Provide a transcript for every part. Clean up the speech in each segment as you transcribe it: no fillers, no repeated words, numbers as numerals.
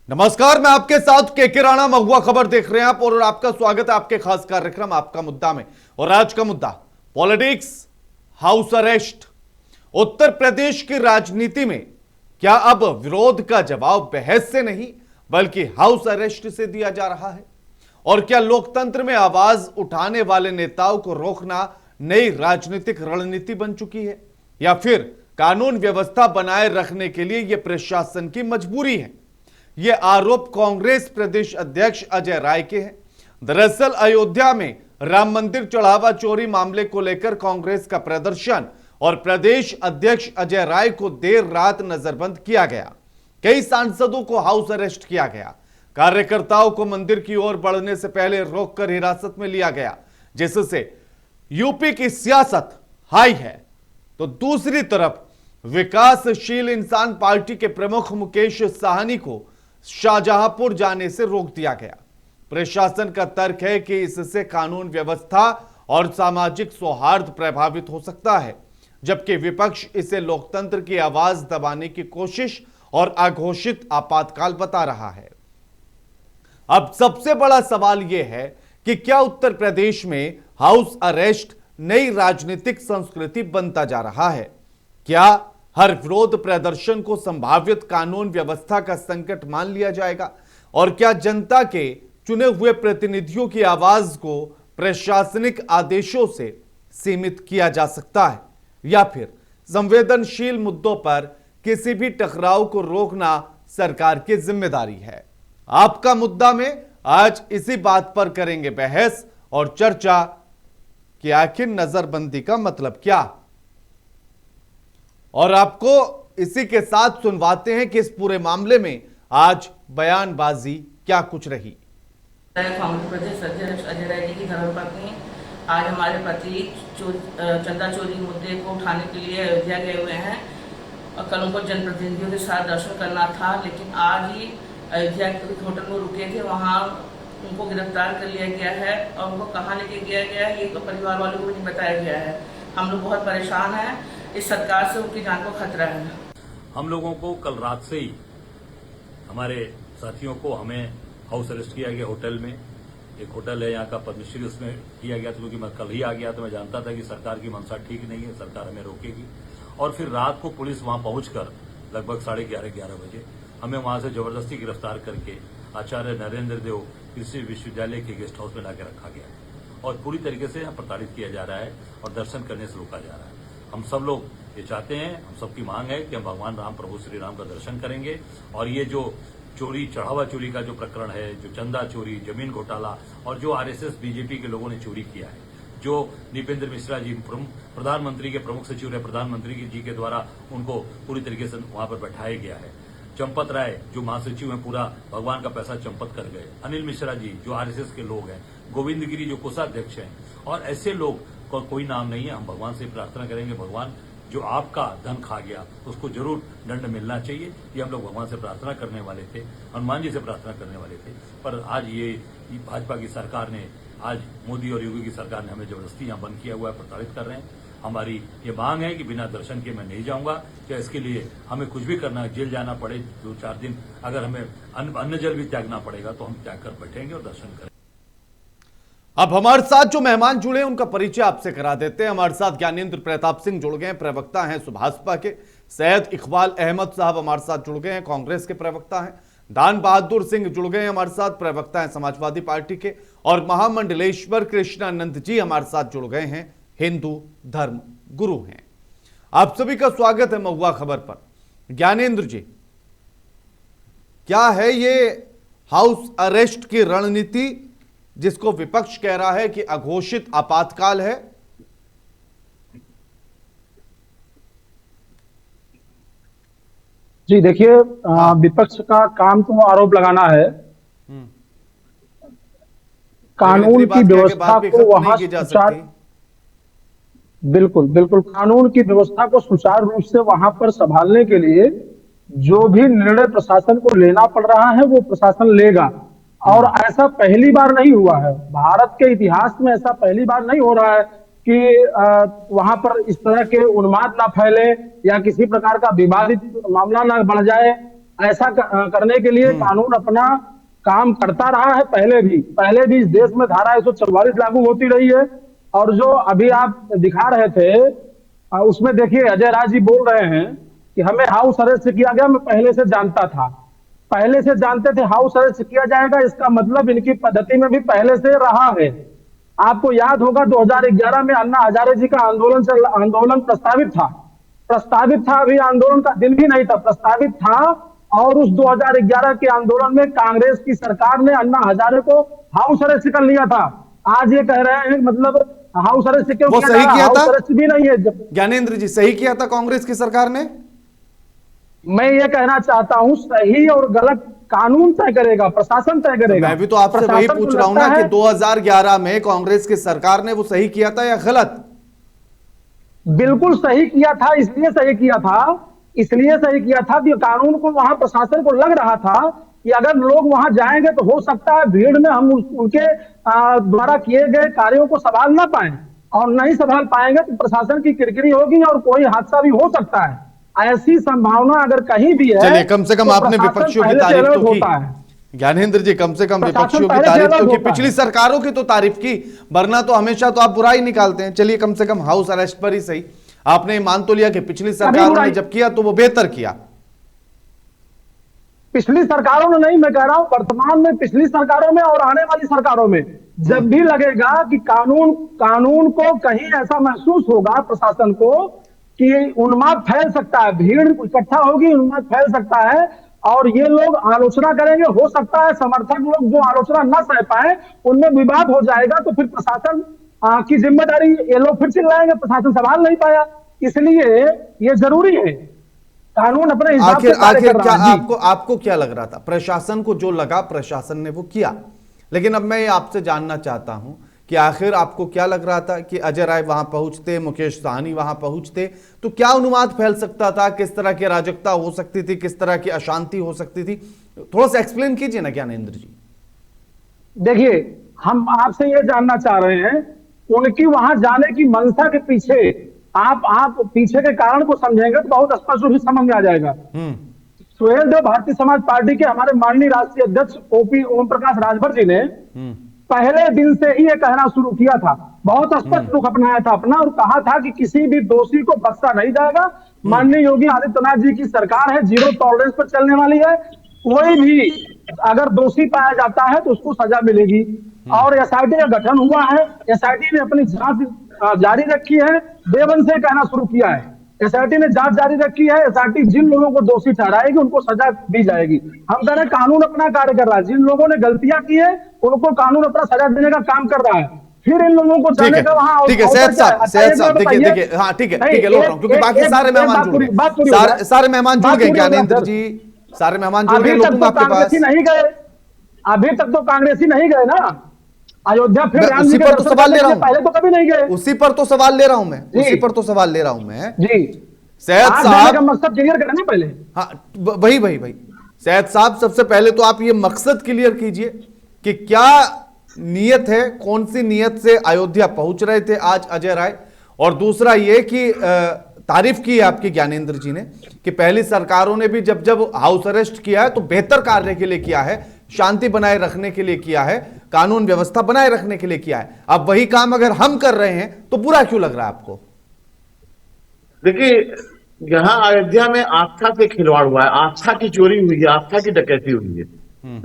नमस्कार, मैं आपके साथ के राणा। महुआ खबर देख रहे हैं आप और आपका स्वागत है आपके खास कार्यक्रम आपका मुद्दा में। और आज का मुद्दा politics, house arrest. Uttar Pradesh की राजनीति में क्या अब विरोध का जवाब बहस से नहीं बल्कि हाउस अरेस्ट से दिया जा रहा है? और क्या लोकतंत्र में आवाज उठाने वाले नेताओं को रोकना नई राजनीतिक रणनीति बन चुकी है, या फिर कानून व्यवस्था बनाए रखने के लिए यह प्रशासन की मजबूरी है? ये आरोप कांग्रेस प्रदेश अध्यक्ष अजय राय के हैं। दरअसल अयोध्या में राम मंदिर चढ़ावा चोरी मामले को लेकर कांग्रेस का प्रदर्शन और प्रदेश अध्यक्ष अजय राय को देर रात नजरबंद किया गया। कई सांसदों को हाउस अरेस्ट किया गया। कार्यकर्ताओं को मंदिर की ओर बढ़ने से पहले रोककर हिरासत में लिया गया, जिससे यूपी की सियासत हाई है। तो दूसरी तरफ विकासशील इंसान पार्टी के प्रमुख मुकेश साहनी को शाहजहांपुर जाने से रोक दिया गया। प्रशासन का तर्क है कि इससे कानून व्यवस्था और सामाजिक सौहार्द प्रभावित हो सकता है, जबकि विपक्ष इसे लोकतंत्र की आवाज दबाने की कोशिश और अघोषित आपातकाल बता रहा है। अब सबसे बड़ा सवाल यह है कि क्या उत्तर प्रदेश में हाउस अरेस्ट नई राजनीतिक संस्कृति बनता जा रहा है? क्या हर विरोध प्रदर्शन को संभावित कानून व्यवस्था का संकट मान लिया जाएगा? और क्या जनता के चुने हुए प्रतिनिधियों की आवाज को प्रशासनिक आदेशों से सीमित किया जा सकता है, या फिर संवेदनशील मुद्दों पर किसी भी टकराव को रोकना सरकार की जिम्मेदारी है? आपका मुद्दा में आज इसी बात पर करेंगे बहस और चर्चा कि आखिर नजरबंदी का मतलब क्या। और आपको इसी के साथ सुनवाते हैं कि इस पूरे मामले में आज बयानबाजी क्या कुछ रही। कांग्रेस प्रदेश अध्यक्ष अजय राय जी की धर्मपत्नी आज हमारे पति चंदा चोरी मुद्दे को उठाने के लिए अयोध्या गए हुए हैं और कल उनको जनप्रतिनिधियों के साथ दर्शन करना था, लेकिन आज ही अयोध्या के होटल में रुके थे, वहाँ उनको गिरफ्तार कर लिया गया है और उनको कहाँ लेके गया गया है ये तो परिवार वालों को नहीं बताया गया है। हम लोग बहुत परेशान हैं, इस सरकार से उनकी जान को खतरा है। हम लोगों को कल रात से ही हमारे साथियों को हमें हाउस अरेस्ट किया गया होटल में। एक होटल है यहाँ का पद्मश्री, उसमें किया गया था क्योंकि मैं कल ही आ गया तो मैं जानता था कि सरकार की मंशा ठीक नहीं है, सरकार हमें रोकेगी। और फिर रात को पुलिस वहां पहुंचकर लगभग 11:30 बजे हमें वहां से जबरदस्ती गिरफ्तार करके आचार्य नरेंद्र देव कृषि विश्वविद्यालय के गेस्ट हाउस में लाकर रखा गया है और पूरी तरीके से यहाँ प्रताड़ित किया जा रहा है और दर्शन करने से रोका जा रहा है। हम सब लोग ये चाहते हैं, हम सबकी मांग है कि हम भगवान राम प्रभु श्री राम का दर्शन करेंगे और ये जो चोरी चढ़ावा चोरी का जो प्रकरण है, जो चंदा चोरी, जमीन घोटाला और जो आरएसएस बीजेपी के लोगों ने चोरी किया है, जो निपेंद्र मिश्रा जी प्रधानमंत्री के प्रमुख सचिव रहे, प्रधानमंत्री जी के द्वारा उनको पूरी तरीके से वहां पर बैठाया गया है। चंपत राय जो महासचिव हैं, पूरा भगवान का पैसा चंपत कर गए। अनिल मिश्रा जी जो आरएसएस के लोग हैं, गोविंद गिरी जो कोषाध्यक्ष हैं, और ऐसे लोग को कोई नाम नहीं है। हम भगवान से प्रार्थना करेंगे, भगवान जो आपका धन खा गया उसको जरूर दंड मिलना चाहिए। ये हम लोग भगवान से प्रार्थना करने वाले थे, हनुमान जी से प्रार्थना करने वाले थे, पर आज ये भाजपा की सरकार ने, आज मोदी और योगी की सरकार ने हमें जबरदस्ती यहाँ बंद किया हुआ है, प्रताड़ित कर रहे हैं। हमारी ये मांग है कि बिना दर्शन के मैं नहीं जाऊंगा। क्या इसके लिए हमें कुछ भी करना, जेल जाना पड़े 2-4 दिन, अगर हमें अन्न जल भी त्यागना पड़ेगा तो हम त्याग कर बैठेंगे और दर्शन करेंगे। अब हमारे साथ जो मेहमान जुड़े हैं उनका परिचय आपसे करा देते हैं। हमारे साथ ज्ञानेंद्र प्रताप सिंह जुड़ गए हैं, प्रवक्ता हैं सुभाषपा के। सैयद इकबाल अहमद साहब हमारे साथ जुड़ गए हैं, कांग्रेस के प्रवक्ता हैं। दान बहादुर सिंह जुड़ गए हैं हमारे साथ, प्रवक्ता हैं समाजवादी पार्टी के। और महामंडलेश्वर कृष्णानंद जी हमारे साथ जुड़ गए हैं, हिंदू धर्म गुरु हैं। आप सभी का स्वागत है महुआ खबर पर। ज्ञानेंद्र जी, क्या है ये हाउस अरेस्ट की रणनीति जिसको विपक्ष कह रहा है कि अघोषित आपातकाल है? जी देखिए, विपक्ष का काम तो आरोप लगाना है। कानून की व्यवस्था को वहां बिल्कुल बिल्कुल कानून की व्यवस्था को सुचारू रूप से वहां पर संभालने के लिए जो भी निर्णय प्रशासन को लेना पड़ रहा है वो प्रशासन लेगा। और ऐसा पहली बार नहीं हुआ है, भारत के इतिहास में ऐसा पहली बार नहीं हो रहा है कि वहां पर इस तरह के उन्माद ना फैले या किसी प्रकार का विवादित मामला ना बढ़ जाए ऐसा करने के लिए कानून अपना काम करता रहा है। पहले भी इस देश में धारा 144 लागू होती रही है। और जो अभी आप दिखा रहे थे उसमें देखिए अजय राय जी बोल रहे हैं कि हमें हाउस अरेस्ट किया गया, मैं पहले से जानता था। पहले से जानते थे हाउस अरेस्ट किया जाएगा, इसका मतलब इनकी पद्धति में भी पहले से रहा है। आपको याद होगा 2011 में अन्ना हजारे जी का आंदोलन प्रस्तावित था, अभी आंदोलन का दिन भी नहीं था, प्रस्तावित था। और उस 2011 के आंदोलन में कांग्रेस की सरकार ने अन्ना हजारे को हाउस अरेस्ट कर लिया था। आज ये कह रहे हैं मतलब हाउस अरेस्ट क्यों वो सही किया था? हाउस अरेस्ट भी नहीं है। ज्ञानेंद्र जी, सही किया था कांग्रेस की सरकार ने? मैं ये कहना चाहता हूं सही और गलत कानून तय करेगा, प्रशासन तय करेगा। मैं भी तो आपसे वही पूछ रहा हूं ना कि 2011 में कांग्रेस की सरकार ने वो सही किया था या गलत? बिल्कुल सही किया था। इसलिए सही किया था कि कानून को वहां प्रशासन को लग रहा था कि अगर लोग वहां जाएंगे तो हो सकता है भीड़ में हम उनके द्वारा किए गए कार्यों को संभाल ना पाए, और नहीं संभाल पाएंगे तो प्रशासन की किरकिरी होगी और कोई हादसा भी हो सकता है। ऐसी संभावना अगर कहीं भी है, चलिए, कम से कम तो आपने विपक्षियों की तारीफ तो की। ज्ञानेंद्र जी, कम से कम विपक्षियों की तारीफ तो की, पिछली सरकारों की तो तारीफ की, वरना तो हमेशा तो आप बुराई निकालते हैं। चलिए, कम से कम हाउस अरेस्ट पर ही सही आपने मान तो लिया कि पिछली सरकारों ने जब किया तो वो बेहतर किया। पिछली सरकारों ने नहीं, मैं कह रहा हूं वर्तमान में, पिछली सरकारों में और आने वाली सरकारों में जब भी लगेगा कि कानून को कहीं ऐसा महसूस होगा प्रशासन को कि उन्माद फैल सकता है, भीड़ इकट्ठा होगी, उन्माद फैल सकता है और ये लोग आलोचना करेंगे, हो सकता है समर्थक लोग जो आलोचना न सह पाए उनमें विवाद हो जाएगा, तो फिर प्रशासन की जिम्मेदारी ये लोग फिर चिल्लाएंगे, प्रशासन संभाल नहीं पाया। इसलिए ये जरूरी है कानून अपने हिसाब से आखिर क्या आपको क्या लग रहा था? प्रशासन को जो लगा प्रशासन ने वो किया, लेकिन अब मैं आपसे जानना चाहता हूं कि आखिर आपको क्या लग रहा था कि अजय राय वहां पहुंचते, मुकेश सहनी वहां पहुंचते तो क्या उन्माद फैल सकता था, किस तरह की अराजकता हो सकती थी, किस तरह की अशांति हो सकती थी? थोड़ा सा एक्सप्लेन कीजिए ना ज्ञानेंद्र जी। देखिए, हम आपसे ये जानना चाह रहे हैं उनकी वहां जाने की मंशा के पीछे आप पीछे के कारण को समझेंगे तो बहुत स्पष्ट रूप से समझ में आ जाएगा। सुहेल देव भारतीय समाज पार्टी के हमारे माननीय राष्ट्रीय अध्यक्ष ओम प्रकाश राजभर जी ने पहले दिन से ही ये कहना शुरू किया था, बहुत स्पष्ट रुख अपनाया था अपना, और कहा था कि किसी भी दोषी को बख्शा नहीं जाएगा। माननीय योगी आदित्यनाथ जी की सरकार है, जीरो टॉलरेंस पर चलने वाली है, कोई भी अगर दोषी पाया जाता है तो उसको सजा मिलेगी। और एसआईटी का गठन हुआ है, एसआईटी ने अपनी जांच जारी रखी है, देवन से कहना शुरू किया है, एसआईटी ने जांच जारी रखी है, एसआईटी जिन लोगों को दोषी ठहराएगी उनको सजा दी जाएगी। हम कह रहे हैं कानून अपना कार्य कर रहा है, जिन लोगों ने गलतियां की है उनको कानून अपना सजा देने का काम कर रहा है। फिर इन लोगों को जाने का वहां, ठीक है सैयद साहब, देखिए हाँ ठीक है लोग, क्योंकि बाकी सारे मेहमान जुड़ गए, सारे मेहमान जुड़ गए ज्ञानेंद्र जी, सारे मेहमान जुड़ गए, लोग आपके पास नहीं गए, अभी तक तो कांग्रेसी नहीं गए ना अयोध्या, फिर उसी पर तो सवाल ले रहा हूं, पहले तो कभी नहीं गए, उसी पर तो सवाल ले रहा हूं मैं, उसी पर तो सवाल ले रहा हूं मैं जी। सैयद साहब का मकसद क्लियर करना पहले, हाँ वही सैयद साहब, सबसे पहले तो आप ये मकसद क्लियर कीजिए कि क्या नियत है, कौन सी नियत से अयोध्या पहुंच रहे थे आज अजय राय, और दूसरा ये कि तारीफ की है आपकी ज्ञानेंद्र जी ने कि पहली सरकारों ने भी जब हाउस अरेस्ट किया है तो बेहतर कार्य के लिए किया है, शांति बनाए रखने के लिए किया है, कानून व्यवस्था बनाए रखने के लिए किया है। अब वही काम अगर हम कर रहे हैं तो बुरा क्यों लग रहा है आपको? देखिए, यहाँ अयोध्या में आस्था से खिलवाड़ हुआ है, आस्था की चोरी हुई है, आस्था की डकैती हुई है।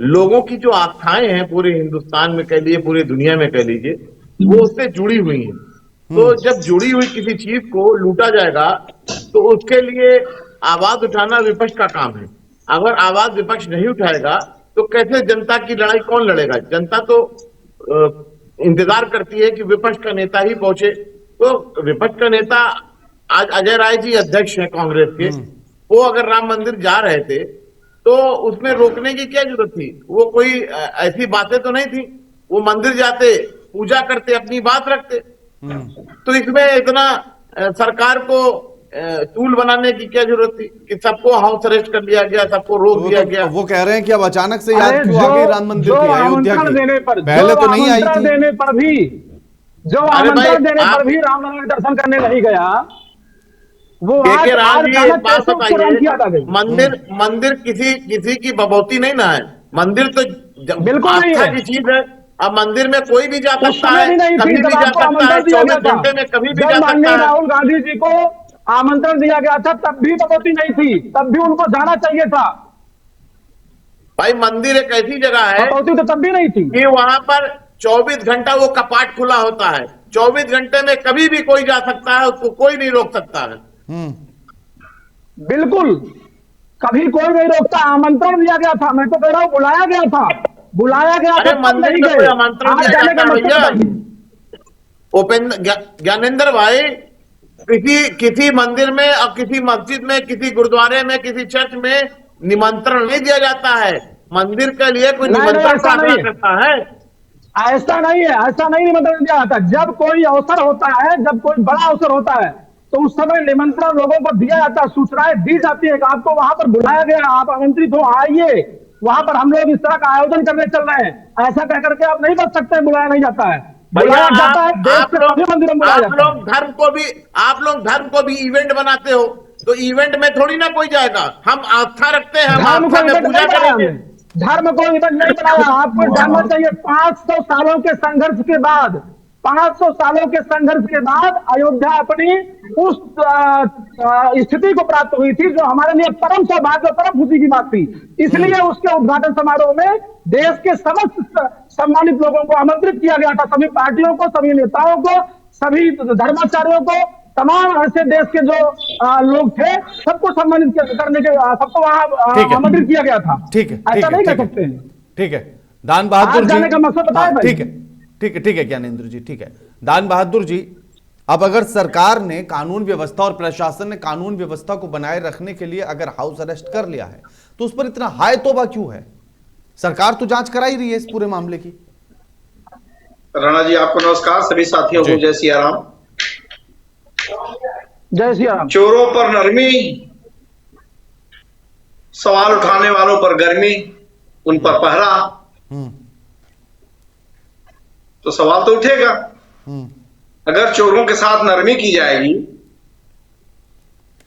लोगों की जो आस्थाएं हैं पूरे हिंदुस्तान में कह लीजिए, पूरी दुनिया में कह लीजिए, वो उससे जुड़ी हुई हैं। तो जब जुड़ी हुई किसी चीज को लूटा जाएगा तो उसके लिए आवाज उठाना विपक्ष का काम है। अगर आवाज विपक्ष नहीं उठाएगा तो कैसे जनता की लड़ाई कौन लड़ेगा? जनता तो इंतजार करती है कि विपक्ष का नेता ही पहुंचे। तो विपक्ष का नेता आज अजय राय जी अध्यक्ष हैं कांग्रेस के, वो अगर राम मंदिर जा रहे थे तो उसमें रोकने की क्या जरूरत थी? वो कोई ऐसी बातें तो नहीं थी, वो मंदिर जाते, पूजा करते, अपनी बात रखते। तो इसमें इतना सरकार को टूल बनाने की क्या जरूरत थी कि सबको हाउस अरेस्ट कर लिया गया, सबको रोक दिया गया? वो कह रहे हैं कि अब अचानक से याद क्यों आ गई राम मंदिर की, अयोध्या की? पहले तो नहीं आई थी। देने पर भी, जो आमंत्रण देने पर भी रामलला के दर्शन करने नहीं गया, वो आज के राज जी एक बात कैसे उसको रन किया था बताइए, मंदिर किसी की भगवती नहीं ना है। मंदिर तो बिल्कुल नहीं आस्था है। की चीज है। अब मंदिर में कोई भी जा उस सकता समय है, भी नहीं कभी थी भी जब जा आपको सकता है, आमंत्रण दिया गया 24 था। घंटे में कभी भी जब जा सकता माननीय है। राहुल गांधी जी को आमंत्रण दिया गया था तब भी भगवती नहीं थी, तब भी उनको जाना चाहिए था। भाई मंदिर एक ऐसी जगह है भगवती तो तब भी नहीं थी। कि वहां पर 24 घंटा वो कपाट खुला होता है। 24 घंटे में कभी भी कोई जा सकता है, उसको कोई नहीं रोक सकता है। बिल्कुल, कभी कोई नहीं रोकता। आमंत्रण दिया गया था, मैं तो कह रहा हूं बुलाया गया था, बुलाया गया था अरे तब मंदिर नहीं में कोई गए। आमंत्रण आज दिया जाने जाता का है मकसद भैया? बताइए। ज्ञानेंद्र भाई, किसी मंदिर में और किसी मस्जिद में, किसी गुरुद्वारे में, किसी चर्च में निमंत्रण नहीं दिया जाता है। मंदिर के लिए कोई नहीं नहीं, निमंत्रण ऐसा प्रार्थना नहीं है, करता है। ऐसा नहीं है, ऐसा नहीं निमंत्रण दिया जाता। जब कोई अवसर होता है, जब कोई बड़ा अवसर होता है तो उस समय निमंत्रण लोगों को दिया जाता है, सूचनाएं दी जाती है कि आपको वहां पर बुलाया गया, आप आमंत्रित हो, आइए, वहां पर हम लोग इस तरह का आयोजन करने चल रहे हैं। ऐसा कहकर के आप नहीं बच सकते, बुलाया नहीं जाता है। भैया बुलाया जाता है, देश के सभी मंदिरों में बुलाया आप जाता है। लोग धर्म को भी इवेंट बनाते हो, तो इवेंट में थोड़ी ना कोई जाएगा। हम आस्था रखते हैं, हम धर्म आस्था को में इवेंट पूजा नहीं बनाया करेंगे। हमने, धर्म को इवेंट नहीं बनाया। आपको जानना चाहिए 500 सालों के संघर्ष के बाद, 500 सालों के संघर्ष के बाद अयोध्या अपनी उस स्थिति को प्राप्त हुई थी जो हमारे लिए परम सौभाग्य और परम खुशी की बात थी। इसलिए उसके उद्घाटन समारोह में देश के समस्त सम्मानित लोगों को आमंत्रित किया गया था, सभी पार्टियों को, सभी नेताओं को, सभी धर्माचार्यों को, तमाम ऐसे देश के जो लोग थे, सबको सम्मानित करने के, सबको वहां आमंत्रित किया गया था। ठीक है, ऐसा नहीं ठीक कह है, सकते हैं। ठीक है। दान बहादुर आज जी, जाने का मकसद बताएं हाँ, भाई। ठीक है, ठीक है, ठीक है ज्ञानेंद्र जी, ठीक है। दान बहादुर जी, अब अगर सरकार ने कानून व्यवस्था और प्रशासन ने कानून व्यवस्था को बनाए रखने के लिए अगर हाउस अरेस्ट कर लिया है तो उस पर इतना हाय तौबा क्यों है? सरकार तो जांच करा ही रही है इस पूरे मामले की। राणा जी आपको नमस्कार, सभी साथियों को जय सिया राम। जय श्री राम। चोरों पर नरमी, सवाल उठाने वालों पर गर्मी, उन पर पहरा, तो सवाल तो उठेगा। अगर चोरों के साथ नरमी की जाएगी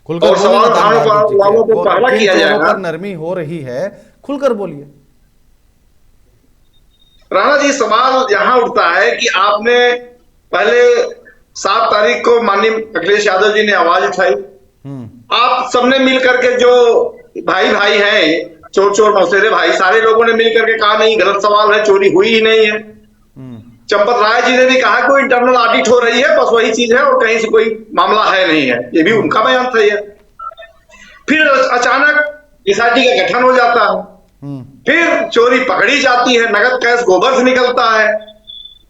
और सवाल उठाने वालों को पहरा किया जाएगा, पर नरमी हो रही है, खुलकर बोलिए। राणा जी सवाल यहां उठता है कि आपने पहले 7 तारीख को माननीय अखिलेश यादव जी ने आवाज उठाई, आप सबने मिलकर के, जो भाई भाई हैं, चोर मौसेरे भाई, सारे लोगों ने मिलकर के कहा नहीं गलत सवाल है, चोरी हुई ही नहीं है। चंपत राय जी ने भी कहा कोई इंटरनल ऑडिट हो रही है, बस वही चीज है और कहीं से कोई मामला है नहीं है, ये भी उनका बयान था। ये फिर अचानक एसआईटी का गठन हो जाता है, फिर चोरी पकड़ी जाती है, नगद कैश गोबर से निकलता है,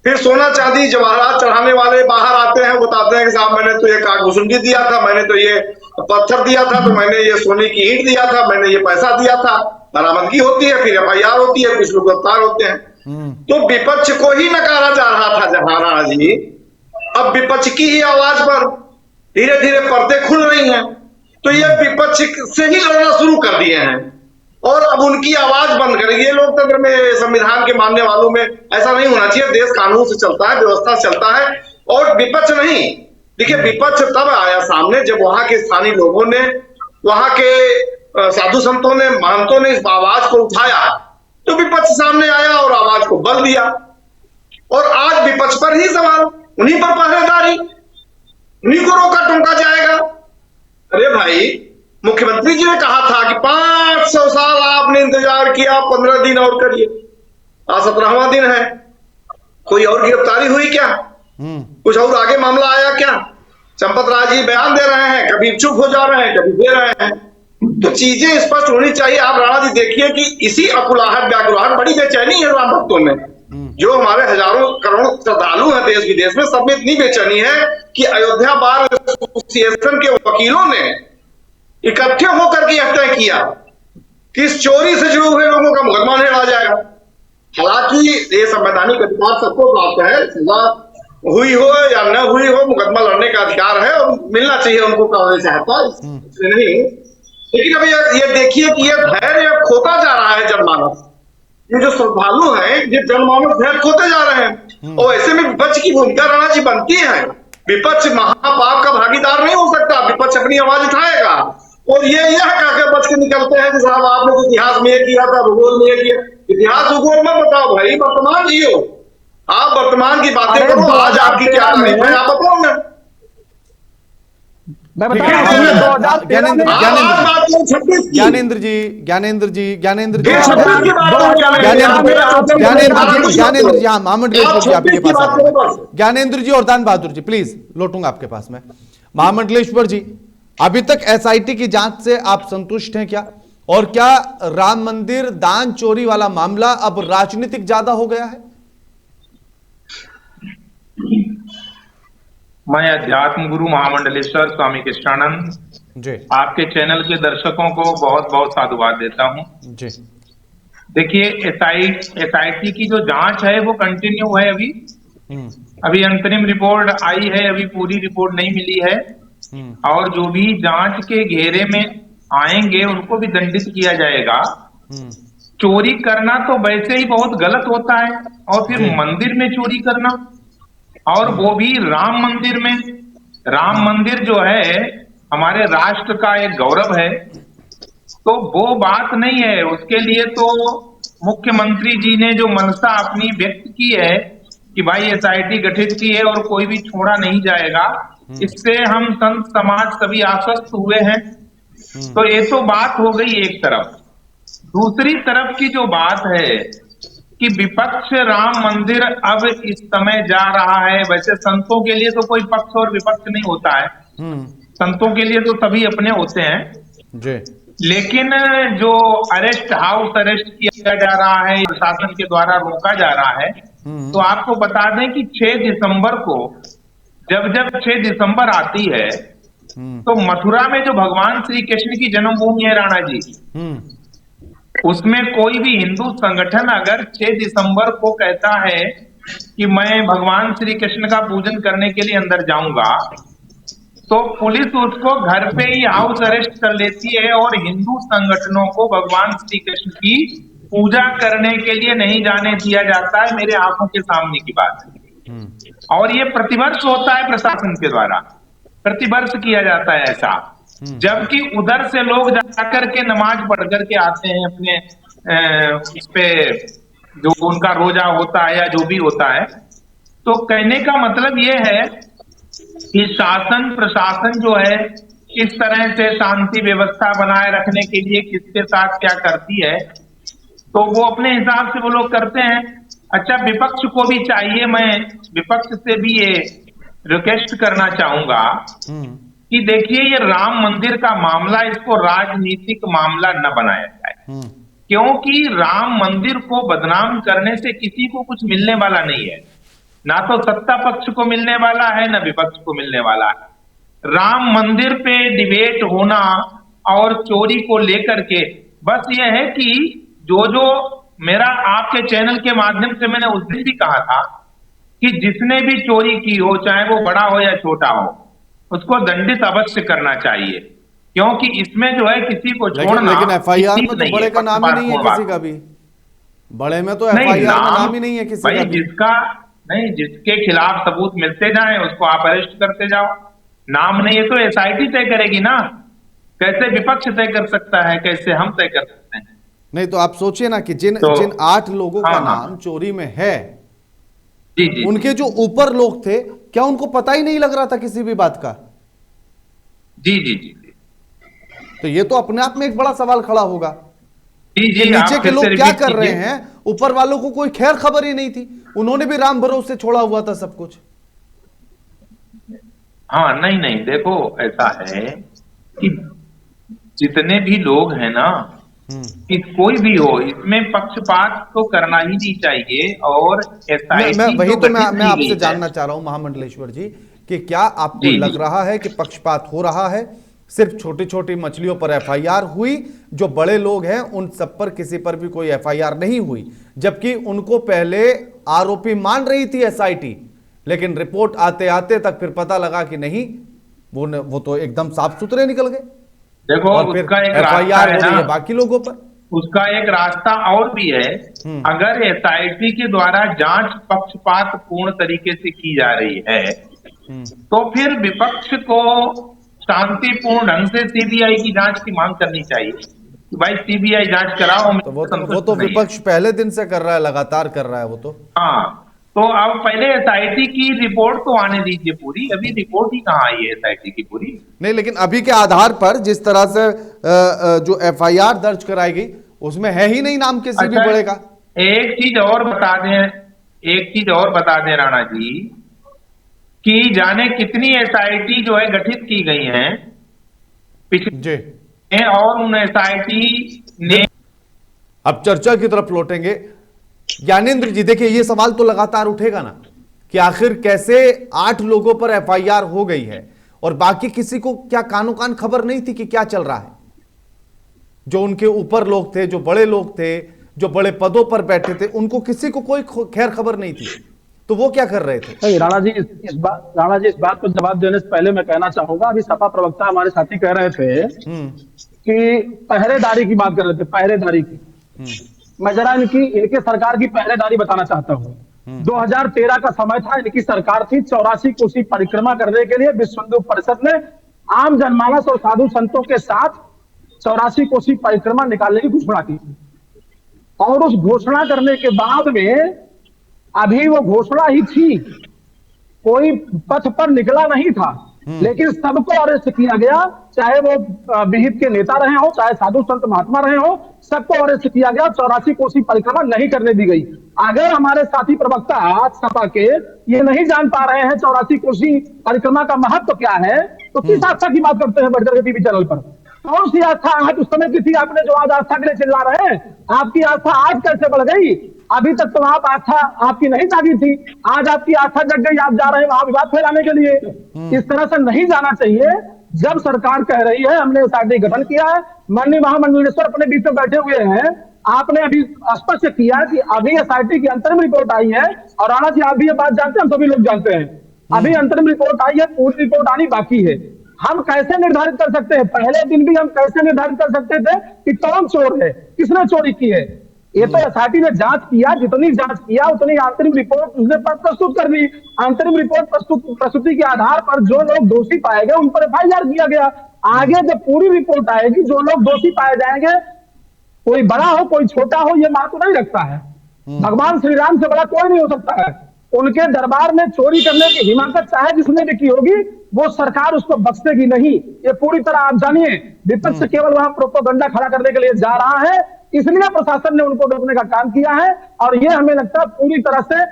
फिर सोना चांदी जवाहरात चढ़ाने वाले बाहर आते हैं, बताते हैं कि साहब मैंने तो ये कागभूषुंडी दिया था, मैंने तो ये पत्थर दिया था, तो मैंने ये सोने की ईंट दिया था, मैंने ये पैसा दिया था। बरामदगी होती है, फिर एफआईआर होती है, कुछ लोग गिरफ्तार होते हैं। तो विपक्ष को ही नकारा जा रहा था जहां राणा जी, अब विपक्ष की ही आवाज पर धीरे धीरे पर्दे खुल रही हैं, तो ये विपक्ष से ही लड़ना शुरू कर दिए हैं और अब उनकी आवाज बंद करेगी। ये लोकतंत्र में, संविधान के मानने वालों में ऐसा नहीं होना चाहिए। देश कानून से चलता है, व्यवस्था से चलता है और विपक्ष नहीं। देखिए विपक्ष तब आया सामने जब वहां के स्थानीय लोगों ने, वहां के साधु संतों ने, महंतों ने इस आवाज को उठाया, तो विपक्ष सामने आया और आवाज को बल दिया। और आज विपक्ष पर ही सवाल, उन्हीं पर पहरेदारी, उन्हीं को रोका टोका जाएगा। अरे भाई, मुख्यमंत्री जी ने कहा था कि 500 साल आपने इंतजार किया, 15 दिन और करिए। आज 17वां दिन है, कोई और गिरफ्तारी हुई क्या? कुछ और आगे मामला आया क्या? चंपत राय जी बयान दे रहे हैं, कभी चुप हो जा रहे हैं, कभी दे रहे हैं, तो चीजें स्पष्ट होनी चाहिए। आप राणा जी देखिए कि इसी अकुलाहट व्याकुलाहट, बड़ी बेचैनी है राम भक्तों में, जो हमारे हजारों करोड़ों श्रद्धालु हैं देश विदेश में, सब में इतनी बेचैनी है कि अयोध्या बार एसोसिएशन के वकीलों ने इकट्ठे होकर के तय किया कि इस चोरी से जुड़े हुए लोगों का मुकदमा नहीं लड़ा जाएगा। हालांकि ये संवैधानिक अधिकार सबको प्राप्त है, सजा हुई हो या न हुई हो, मुकदमा लड़ने का अधिकार है और मिलना चाहिए उनको कानूनी सहायता, इसलिए नहीं। लेकिन अभी ये देखिए कि ये धैर्य खोता जा रहा है जनमानस। ये जो श्रद्धालु हैं, ये जनमानस धैर्य खोते जा रहे हैं और ऐसे में विपक्ष की भूमिका राणा जी बनती है विपक्ष महापाप का भागीदार नहीं हो सकता, विपक्ष अपनी आवाज उठाएगा। और ये यह कह के बच के निकलते हैं कि साहब आपने तो इतिहास में ये किया था, भूगोल में ये किया। इतिहास भूगोल मत बताओ भाई, वर्तमान जियो, आप वर्तमान की बातें करो। आज आपकी क्या तारीफ है आप बताओ ना। मैं ठीक बता है, रहा हूँ 2013 में ज्ञानेंद्र जी, ज्ञानेंद्र जी, ज्ञानेंद्र जी, 26 की बात हो गया। ज्ञानेंद्र जी, हाँ, मोहम्मद लेशपुर जी आपके 26 की पास बात आ करो रहा हूं। बस। ज्ञानेंद्र जी और दान बहादुर जी, प्लीज लौटूंगा आपके पास में। मोहम्मद लेशपुर जी, अभी तक एसआईटी की जांच से आप संतुष्ट हैं क्या? और क्या राम मंदिर दान चोरी वाला मामला अब राजनीतिक ज्यादा हो गया है? मैं अध्यात्म गुरु महामंडलेश्वर स्वामी कृष्णानंद जी आपके चैनल के दर्शकों को बहुत बहुत साधुवाद देता हूं। जी। देखिए, एसआईटी की जो जांच है वो कंटिन्यू है। अभी अंतरिम रिपोर्ट आई है, अभी पूरी रिपोर्ट नहीं मिली है। और जो भी जांच के घेरे में आएंगे उनको भी दंडित किया जाएगा। चोरी करना तो वैसे ही बहुत गलत होता है, और फिर मंदिर में चोरी करना, और वो भी राम मंदिर में। राम मंदिर जो है हमारे राष्ट्र का एक गौरव है, तो वो बात नहीं है। उसके लिए तो मुख्यमंत्री जी ने जो मनसा अपनी व्यक्त की है कि भाई एसआईटी गठित की है और कोई भी छोड़ा नहीं जाएगा, इससे हम संत समाज सभी आश्वस्त हुए हैं। तो ये तो बात हो गई एक तरफ। दूसरी तरफ की जो बात है कि विपक्ष राम मंदिर अब इस समय जा रहा है, वैसे संतों के लिए तो कोई पक्ष और विपक्ष नहीं होता है, संतों के लिए तो सभी अपने होते हैं जी। लेकिन जो अरेस्ट, हाउस अरेस्ट किया जा रहा है, प्रशासन के द्वारा रोका जा रहा है, तो आपको बता दें कि 6 दिसंबर को जब 6 दिसंबर आती है तो मथुरा में जो भगवान श्री कृष्ण की जन्मभूमि है राणा जी, उसमें कोई भी हिंदू संगठन अगर 6 दिसंबर को कहता है कि मैं भगवान श्री कृष्ण का पूजन करने के लिए अंदर जाऊंगा, तो पुलिस उसको घर पे ही हाउस अरेस्ट कर लेती है और हिंदू संगठनों को भगवान श्री कृष्ण की पूजा करने के लिए नहीं जाने दिया जाता है। मेरे आंखों के सामने की बात है, और ये प्रतिवर्ष होता है, प्रशासन के द्वारा प्रतिवर्ष किया जाता है ऐसा। जबकि उधर से लोग जाकर के नमाज पढ़ करके आते हैं अपने उस पे जो उनका रोजा होता है या जो भी होता है। तो कहने का मतलब ये है कि शासन प्रशासन जो है इस तरह से शांति व्यवस्था बनाए रखने के लिए किसके साथ क्या करती है, तो वो अपने हिसाब से वो लोग करते हैं। अच्छा, विपक्ष को भी चाहिए, मैं विपक्ष से भी ये रिक्वेस्ट करना चाहूंगा कि देखिए, ये राम मंदिर का मामला, इसको राजनीतिक मामला न बनाया जाए, क्योंकि राम मंदिर को बदनाम करने से किसी को कुछ मिलने वाला नहीं है, ना तो सत्ता पक्ष को मिलने वाला है ना विपक्ष को मिलने वाला है। राम मंदिर पे डिबेट होना और चोरी को लेकर के बस ये है कि जो मेरा आपके चैनल के माध्यम से मैंने उस दिन भी कहा था कि जिसने भी चोरी की हो, चाहे वो बड़ा हो या छोटा हो, उसको दंडित अवश्य करना चाहिए, क्योंकि इसमें जो है किसी को छोड़ना। लेकिन एफआईआर में तो बड़े का नाम ही नहीं है किसी का भी, बड़े में तो एफआईआर में नाम ही नहीं है किसी का भी। जिसका नहीं, जिसके खिलाफ सबूत मिलते जाए उसको आप अरेस्ट करते जाओ। नाम नहीं है तो एसआईटी तय करेगी ना, कैसे विपक्ष तय कर सकता है, कैसे हम तय कर सकते हैं? नहीं तो आप सोचिए ना कि जिन 8 लोगों का नाम चोरी में है, जी, उनके जो ऊपर लोग थे, क्या उनको पता ही नहीं लग रहा था किसी भी बात का? जी। तो ये तो अपने आप में एक बड़ा सवाल खड़ा होगा जी, कि नीचे के लोग क्या कर रहे हैं, ऊपर वालों को कोई खैर खबर ही नहीं थी, उन्होंने भी राम भरोसे छोड़ा हुआ था सब कुछ। हाँ, नहीं, देखो ऐसा है कि जितने भी लोग हैं ना, कि कोई भी हो, इसमें पक्षपात तो करना ही नहीं चाहिए। और मैं आपसे जानना चाह रहा हूं महामंडलेश्वर जी कि क्या आपको लग रहा है कि पक्षपात हो रहा है? सिर्फ छोटी छोटी मछलियों पर एफआईआर हुई, जो बड़े लोग हैं उन सब पर किसी पर भी कोई एफआईआर नहीं हुई, जबकि उनको पहले आरोपी मान रही थी एसआईटी, लेकिन रिपोर्ट आते आते तक फिर पता लगा कि नहीं, वो तो एकदम साफ सुथरे निकल गए। देखो, उसका एक रास्ता है ना, बाकी लोगों पर उसका एक रास्ता और भी है। अगर एसआईटी के द्वारा जांच पक्षपात पूर्ण तरीके से की जा रही है तो फिर विपक्ष को शांतिपूर्ण ढंग से सीबीआई की जांच की मांग करनी चाहिए कि भाई सीबीआई जांच कराओ। तो वो तो विपक्ष पहले दिन से कर रहा है, लगातार कर रहा है वो तो। हाँ, तो अब पहले एसआईटी की रिपोर्ट तो आने दीजिए पूरी, अभी रिपोर्ट ही कहाँ आई है एसआईटी की पूरी। नहीं, लेकिन अभी के आधार पर जिस तरह से जो एफआईआर दर्ज कराई गई उसमें है ही नहीं नाम किसी भी बड़े का। एक चीज और बता दें राणा जी कि जाने कितनी एसआईटी जो है गठित की गई हैं पिछले जी, और उन एसआईटी ने। अब चर्चा की तरफ लौटेंगे। ज्ञानेंद्र जी, देखिए ये सवाल तो लगातार उठेगा ना कि आखिर कैसे 8 लोगों पर एफआईआर हो गई है और बाकी किसी को क्या कानो कान खबर नहीं थी कि क्या चल रहा है? जो उनके ऊपर लोग थे, जो बड़े लोग थे, जो बड़े पदों पर बैठे थे, उनको किसी को कोई खैर खबर नहीं थी, तो वो क्या कर रहे थे? राणा जी इस बात को जवाब देने से पहले मैं कहना चाहूंगा, अभी सपा प्रवक्ता हमारे साथी कह रहे थे कि पहरेदारी की बात कर रहे थे, पहरेदारी की। मैं जरा इनके सरकार की पहरेदारी बताना चाहता हूँ। 2013 का समय था, इनकी सरकार थी, 84 कोसी परिक्रमा करने के लिए विश्व हिंदू परिषद ने आम जनमानस और साधु संतों के साथ 84 कोसी परिक्रमा निकालने की घोषणा की और उस घोषणा करने के बाद में अभी वो घोषणा ही थी, कोई पथ पर निकला नहीं था, लेकिन सबको अरेस्ट किया गया, चाहे वो विहिप के नेता रहे हो, चाहे साधु संत महात्मा रहे हो, सबको अरेस्ट किया गया। 84 कोसी परिक्रमा नहीं करने दी गई। अगर हमारे साथी प्रवक्ता सपा के ये नहीं जान पा रहे हैं 84 कोसी परिक्रमा का महत्व क्या है, तो किस आस्था की बात करते हैं बढ़कर के टीवी चैनल पर? कौन सी आस्था आज उस समय की थी आपने जो आज आस्था के लिए चिल्ला रहे हैं? आपकी आस्था आज कैसे बढ़ गई? अभी तक तो आप आस्था आपकी नहीं जागी थी, आज आपकी आस्था जग गई, आप जा रहे हैं वहां विवाद फैलाने के लिए। इस तरह से नहीं जाना चाहिए। जब सरकार कह रही है हमने एसआईटी गठन किया है, माननीय महामंडलेश्वर अपने बीच में बैठे हुए हैं, आपने अभी स्पष्ट किया कि अभी एसआईटी की अंतरिम रिपोर्ट आई है, और राणा जी आप भी ये बात जानते हैं, हम सभी लोग जानते हैं, अभी अंतरिम रिपोर्ट आई है, पूरी रिपोर्ट आनी बाकी है। हम कैसे निर्धारित कर सकते हैं? पहले दिन भी हम कैसे निर्धारित कर सकते थे कि कौन चोर है, किसने चोरी की है? ये तो एसआईटी ने जांच किया, जितनी जांच किया उतनी अंतरिम रिपोर्ट उसने प्रस्तुत कर दी। अंतरिम रिपोर्ट प्रस्तुति के आधार पर जो लोग दोषी पाए गए उन पर एफआईआर किया गया। आगे जब पूरी रिपोर्ट आएगी, जो लोग दोषी पाए जाएंगे, कोई बड़ा हो कोई छोटा हो, ये मात्र नहीं रखता है। भगवान श्री राम से बड़ा कोई नहीं हो सकता है। उनके दरबार में चोरी करने की हिमाकत चाहे जिसने भी की होगी, वो सरकार उसको बख्शेगी नहीं। ये पूरी तरह आप जानिए, विपक्ष केवल वहां प्रोपेगेंडा खड़ा करने के लिए जा रहा है, इसलिए प्रशासन ने उनको रोकने का काम किया है। और ये हमें लगता है पूरी तरह से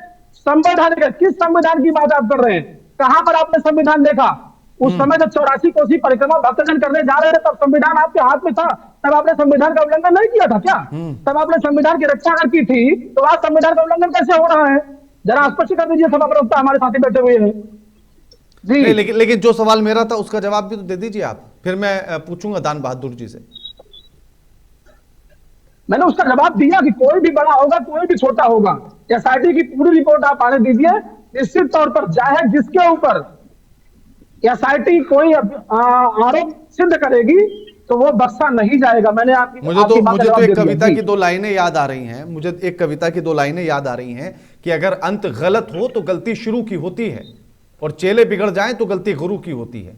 संवैधानिक है। किस संविधान की बात आप कर रहे हैं? कहां पर आपने संविधान देखा? उस समय जब 84 कोसी परिक्रमा भक्तजन करने जा रहे थे, तब संविधान आपके हाथ में था, तब आपने संविधान का उल्लंघन नहीं किया था क्या? तब आपने संविधान की रक्षा अगर की थी, तो आज संविधान का उल्लंघन कैसे हो रहा है? जरा स्पष्ट कर दीजिए, सभा प्रवक्ता हमारे साथी बैठे हुए हैं जी। नहीं, लेकिन जो सवाल मेरा था उसका जवाब भी तो दे दीजिए आप, फिर मैं पूछूंगा दान बहादुर जी से। मैंने उसका जवाब दिया कि कोई भी बड़ा होगा कोई भी छोटा होगा, एसआईटी की पूरी रिपोर्ट आप आने दीजिए। निश्चित तौर पर चाहे जिसके ऊपर एसआईटी कोई आरोप सिद्ध करेगी तो वो बख्शा नहीं जाएगा। मैंने मुझे तो एक कविता की 2 लाइनें याद आ रही हैं, मुझे एक कविता की 2 लाइनें याद आ रही हैं कि अगर अंत गलत हो तो गलती शुरू की होती है, और चेले बिगड़ जाएं तो गलती गुरु की होती है।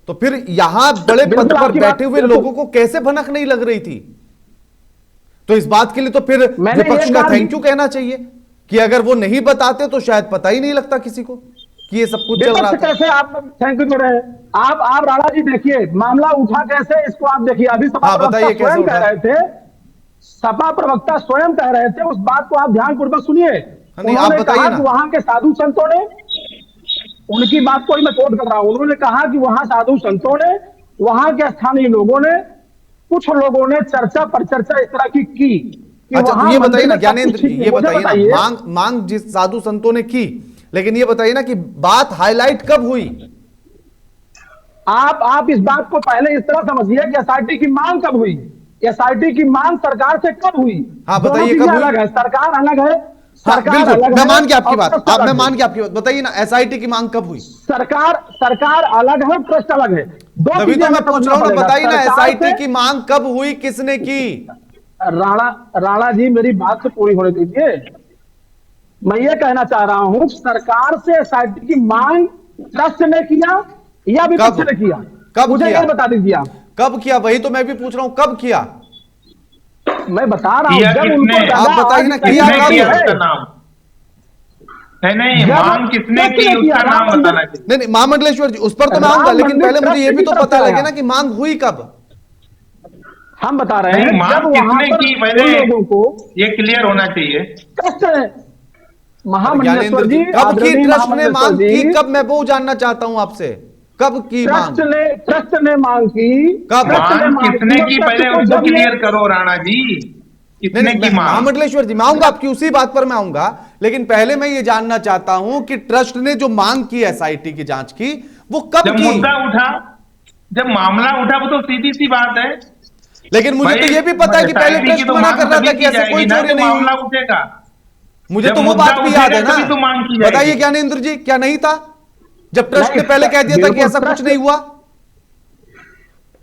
तो फिर यहां बड़े पद पर बैठे हुए लोगों को कैसे भनक नहीं लग रही थी? तो इस बात के लिए तो फिर विपक्ष का थैंक यू कहना चाहिए कि अगर वो नहीं बताते तो शायद पता ही नहीं लगता किसी को कि ये सब कुछ चल रहा था। कैसे आप थैंक यू दे रहे हैं? आप राणा जी देखिए मामला उठा कैसे, इसको आप देखिए। अभी सपा प्रवक्ता स्वयं कह रहे थे, सपा प्रवक्ता स्वयं कह रहे थे, उस बात को आप ध्यानपूर्वक सुनिए। उन्होंने कहा कि वहां के साधु संतों ने, उनकी बात को ही मैं कोट कर रहा हूं, उन्होंने कहा कि वहां साधु संतों ने, वहां के स्थानीय लोगों ने, कुछ लोगों ने चर्चा पर चर्चा इस तरह की। अच्छा, तो ये बताइए ना ज्ञानेंद्र जी, ये बताइए ना, मांग जिस साधु संतों ने की, लेकिन ये बताइए ना कि बात हाईलाइट कब हुई? आप इस बात को पहले इस तरह समझिए कि एसआईटी की मांग कब हुई, एसआईटी की मांग सरकार से कब हुई? हाँ बताइए कब हुई? अलग है, सरकार अलग है, सरकार अलग है। मैं मान के आपकी बात, मैं मान के आपकी बात, बताइए ना एसआईटी की मांग कब हुई? सरकार अलग है, ट्रस्ट अलग है। तभी तो मैं पूछ रहा हूं ना, बताइए ना एसआईटी की मांग कब हुई, किसने की? राणा जी मेरी बात से पूरी होने दीजिए। मैं ये कहना चाह रहा हूं, सरकार से एसआईटी की मांग ट्रस्ट ने किया या विपक्ष ने किया? कब मुझे किया? ये बता दीजिए आप। कब किया? वही तो मैं भी पूछ रहा हूं, कब किया? मैं बता रहा हूं, किया जब किसने? उनको लगा आप बताइए ना, कि किया किसने कब? किया है। उसका नाम? नहीं, जब मांग किसने की किया? उसका राम नाम मंदिर- बताना चाहिए। नहीं नहीं, महामंडलेश्वर जी, उस पर तो मैं राम आऊंगा, लेकिन मंदिर पहले मुझे ये ट्रस्ट भी की तो तरफ पता से लगे आया। ना कि मांग हुई कब। हम बता रहे नहीं, हैं, मांग जब वहां किसने पर की उन पहले लोगों को ये क्लियर होना चाहिए। ट्रस्ट ने, महामंडलेश्वर ज्ञानेंद्र जी, जी, कब की आदरणीय ट्रस्ट ने महामंडलेश्वर मांग की? जी, कब? मैं वो जानना चाहता हूं आपसे, कब की मांग? ट्रस्ट ने मांग की। कब? ट्रस्ट ने मांग मांग किसने और की ट्रस्ट पहले को उसको जब ये- क्लियर करो राणा जी, नहीं किसने नहीं, की मांग? महामंडलेश्वर जी, मैं आऊंगा आपकी उसी बात पर मैं आऊंगा, लेकिन पहले मैं ये जानना चाहता हूं कि ट्रस्ट ने जो मांग की एसआईटी की जांच की, वो कब जब की? मुद्दा उठा, जब मामला उठा, वो तो सीधी सी बात है। लेकिन मुझे भाई, तो ये भी पता है कि पहले SIT की ट्रस्ट तो मना मांग कर रहा तभी था कि की ऐसे जाएगी कोई ना, चोरी तो नहीं हुई। मामला उठेगा। मुझे जब तो वो मुद्दा बात भी याद है उठेगा, ना। तभी तो मांग की जाएगी। बताइए ज्ञानेंद्र जी, क्या नहीं था जब ट्रस्ट नहीं, ने पहले कह दिया था कि बिल्कुल, ऐसा कुछ ट्रस्ट- नहीं हुआ?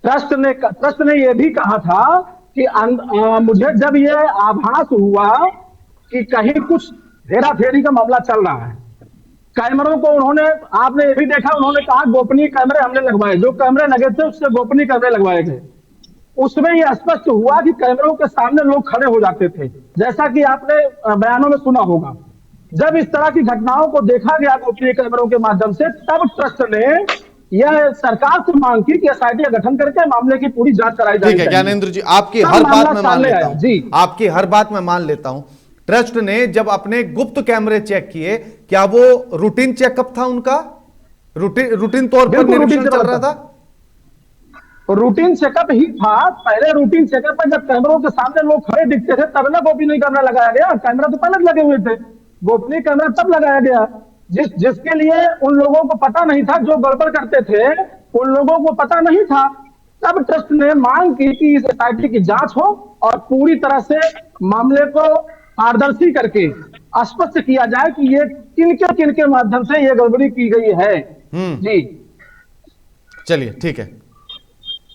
ट्रस्ट ने यह भी कहा था कि मुझे जब ये आभास हुआ कि कहीं कुछ हेरा फेरी का मामला चल रहा है, कैमरों को उन्होंने, आपने ये भी देखा, उन्होंने कहा गोपनीय कैमरे हमने लगवाए, जो कैमरे लगे थे उससे गोपनीय कैमरे लगवाए गए। उसमें यह स्पष्ट हुआ कि कैमरों के सामने लोग खड़े हो जाते थे, जैसा कि आपने बयानों में सुना होगा। जब इस तरह की घटनाओं को देखा गया गोपनीय कैमरों के माध्यम से, तब ट्रस्ट ने यह सरकार से मांग की कि एसआईटी का गठन करके मामले की पूरी जांच कराई जाए। ठीक है ज्ञानेंद्र जी, आपकी तब हर बात मामला मैं मान सामने लेता आया। हूं जी, आपकी हर बात मैं मान लेता हूं। ट्रस्ट ने जब अपने गुप्त कैमरे चेक किए, क्या वो रूटीन चेकअप था उनका? रूटीन तौर पर बिल्कुल निरीक्षण रूटीन चल चेकअप रहा था। था? रूटीन चेकअप ही था। पहले रूटीन चेकअप में जब कैमरों के सामने लोग खड़े दिखते थे, तब ना गोपनीय कैमरा लगाया गया। कैमरा तो पहले लगे हुए थे, गोपनीय कैमरा तब लगाया गया। जिसके लिए उन लोगों को पता नहीं था, जो गड़बड़ करते थे उन लोगों को पता नहीं था। तब ट्रस्ट ने मांग की कि इस एसआईटी की जांच हो और पूरी तरह से मामले को पारदर्शी करके स्पष्ट किया जाए कि ये किनके माध्यम से ये गड़बड़ी की गई है। जी चलिए ठीक है।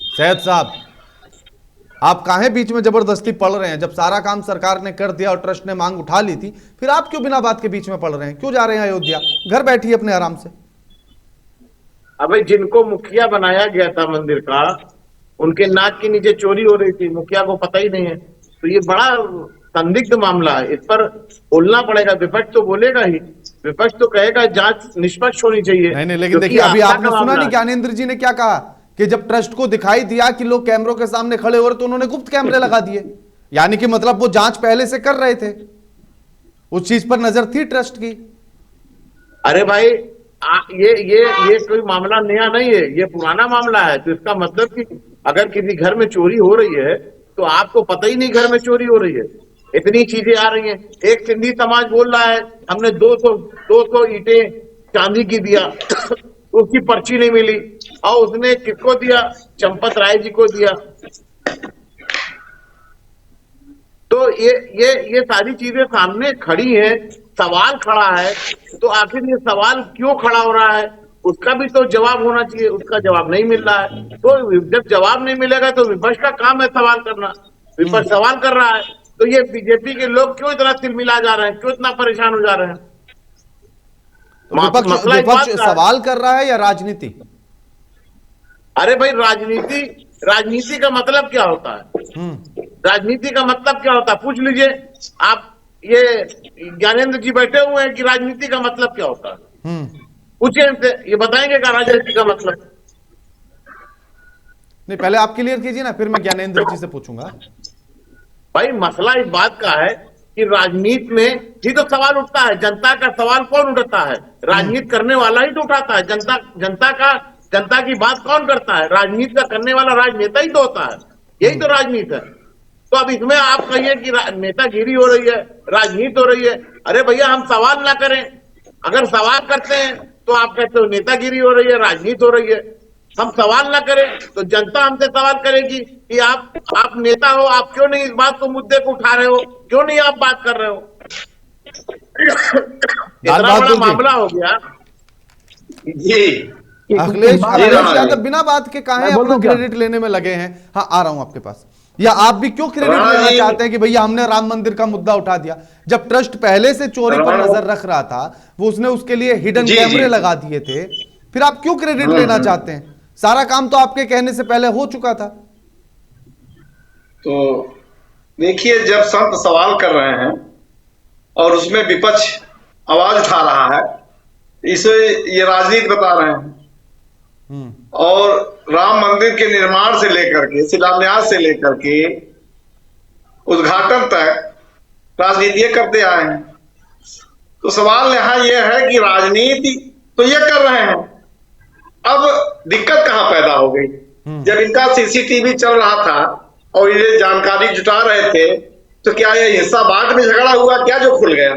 सैयद साहब, आप काहे बीच में जबरदस्ती पढ़ रहे हैं? जब सारा काम सरकार ने कर दिया और ट्रस्ट ने मांग उठा ली थी, फिर आप क्यों बिना बात के बीच में पढ़ रहे हैं? क्यों जा रहे हैं अयोध्या? घर बैठिए अपने आराम से। अबे जिनको मुखिया बनाया गया था मंदिर का, उनके नाक के नीचे चोरी हो रही थी, मुखिया को पता ही नहीं है। तो ये बड़ा संदिग्ध मामला है, इस पर बोलना पड़ेगा। विपक्ष तो बोलेगा ही, विपक्ष तो कहेगा जांच निष्पक्ष होनी चाहिए। नहीं नहीं, लेकिन क्योंकि देखिए, अभी आपका आपने सुना मामला नहीं है। ज्ञानेंद्र जी ने क्या कहा कि जब ट्रस्ट को दिखाई दिया कि लोग कैमरों के सामने खड़े हो रहे, तो उन्होंने गुप्त कैमरे लगा दिए। यानी कि मतलब वो जांच पहले से कर रहे थे, उस चीज पर नजर थी ट्रस्ट की। अरे भाई, ये कोई मामला नया नहीं है, ये पुराना मामला है। तो इसका मतलब कि अगर किसी घर में चोरी हो रही है तो आपको पता ही नहीं घर में चोरी हो रही है। इतनी चीजें आ रही हैं। एक सिंधी समाज बोल रहा है हमने 200 ईंटें चांदी की दिया उसकी पर्ची नहीं मिली, और उसने किसको दिया? चंपत राय जी को दिया। तो ये सारी चीजें सामने खड़ी हैं, सवाल खड़ा है। तो आखिर ये सवाल क्यों खड़ा हो रहा है, उसका भी तो जवाब होना चाहिए। उसका जवाब नहीं मिल रहा है। तो जब जवाब नहीं मिलेगा तो विपक्ष का काम है सवाल करना। विपक्ष सवाल कर रहा है, तो ये बीजेपी के लोग क्यों इतना तिलमिला जा रहे हैं, क्यों इतना परेशान हो जा रहे हैं? मसला इस बात विपक्ष का है। सवाल कर रहा है या राजनीति? अरे भाई, राजनीति का मतलब क्या होता है? राजनीति का मतलब क्या होता है? पूछ लीजिए आप। ये ज्ञानेंद्र जी बैठे हुए हैं कि राजनीति का मतलब क्या होता है? पूछिए इनसे, ये बताएंगे क्या राजनीति का मतलब? नहीं, पहले आप क्लियर कीजिए ना, फिर मैं ज्ञानेंद्र जी से पूछूंगा। भाई, मसला इस बात का है कि राजनीति में ही तो सवाल उठता है। जनता का सवाल कौन उठाता है? राजनीति करने वाला ही तो उठाता है। जनता की बात कौन करता है? राजनीति का करने वाला राजनेता ही तो होता है। यही तो राजनीति है। तो अब इसमें आप कहिए कि नेतागिरी हो रही है, राजनीति हो रही है। अरे भैया, हम सवाल ना करें। अगर सवाल करते हैं तो आप कहते हो नेतागिरी हो रही है, राजनीति हो रही है। हम सवाल ना करें तो जनता हमसे सवाल करेगी कि आप नेता हो, आप क्यों नहीं इस बात को, मुद्दे को उठा रहे हो, क्यों नहीं आप बात कर रहे हो? इतना बड़ा मामला हो गया। जी अखिलेश राणा यादव बिना बात के काहे मैं बोल अपना दूं क्या? क्रेडिट लेने में लगे हैं? हाँ, आ रहा हूं आपके पास। या आप भी क्यों क्रेडिट राणा लेना जी- चाहते हैं कि भैया हमने राम मंदिर का मुद्दा उठा दिया, जब ट्रस्ट पहले से चोरी पर राणा- नजर रख रहा था, वो उसने उसके लिए हिडन जी, कैमरे जी। लगा दिए थे, फिर आप क्यों क्रेडिट लेना चाहते हैं? सारा काम तो आपके कहने से पहले हो चुका था। तो देखिए, जब संत सवाल कर रहे हैं और उसमें विपक्ष आवाज उठा रहा है, इसे ये राजनीति बता रहे हैं। और राम मंदिर के निर्माण से लेकर के, शिलान्यास से लेकर के उद्घाटन तक राजनीति करते आए हैं। तो सवाल यहाँ यह है कि राजनीति तो ये कर रहे हैं, अब दिक्कत कहाँ पैदा हो गई? जब इनका सीसीटीवी चल रहा था और ये जानकारी जुटा रहे थे, तो क्या ये हिस्सा बांट में झगड़ा हुआ क्या जो खुल गया?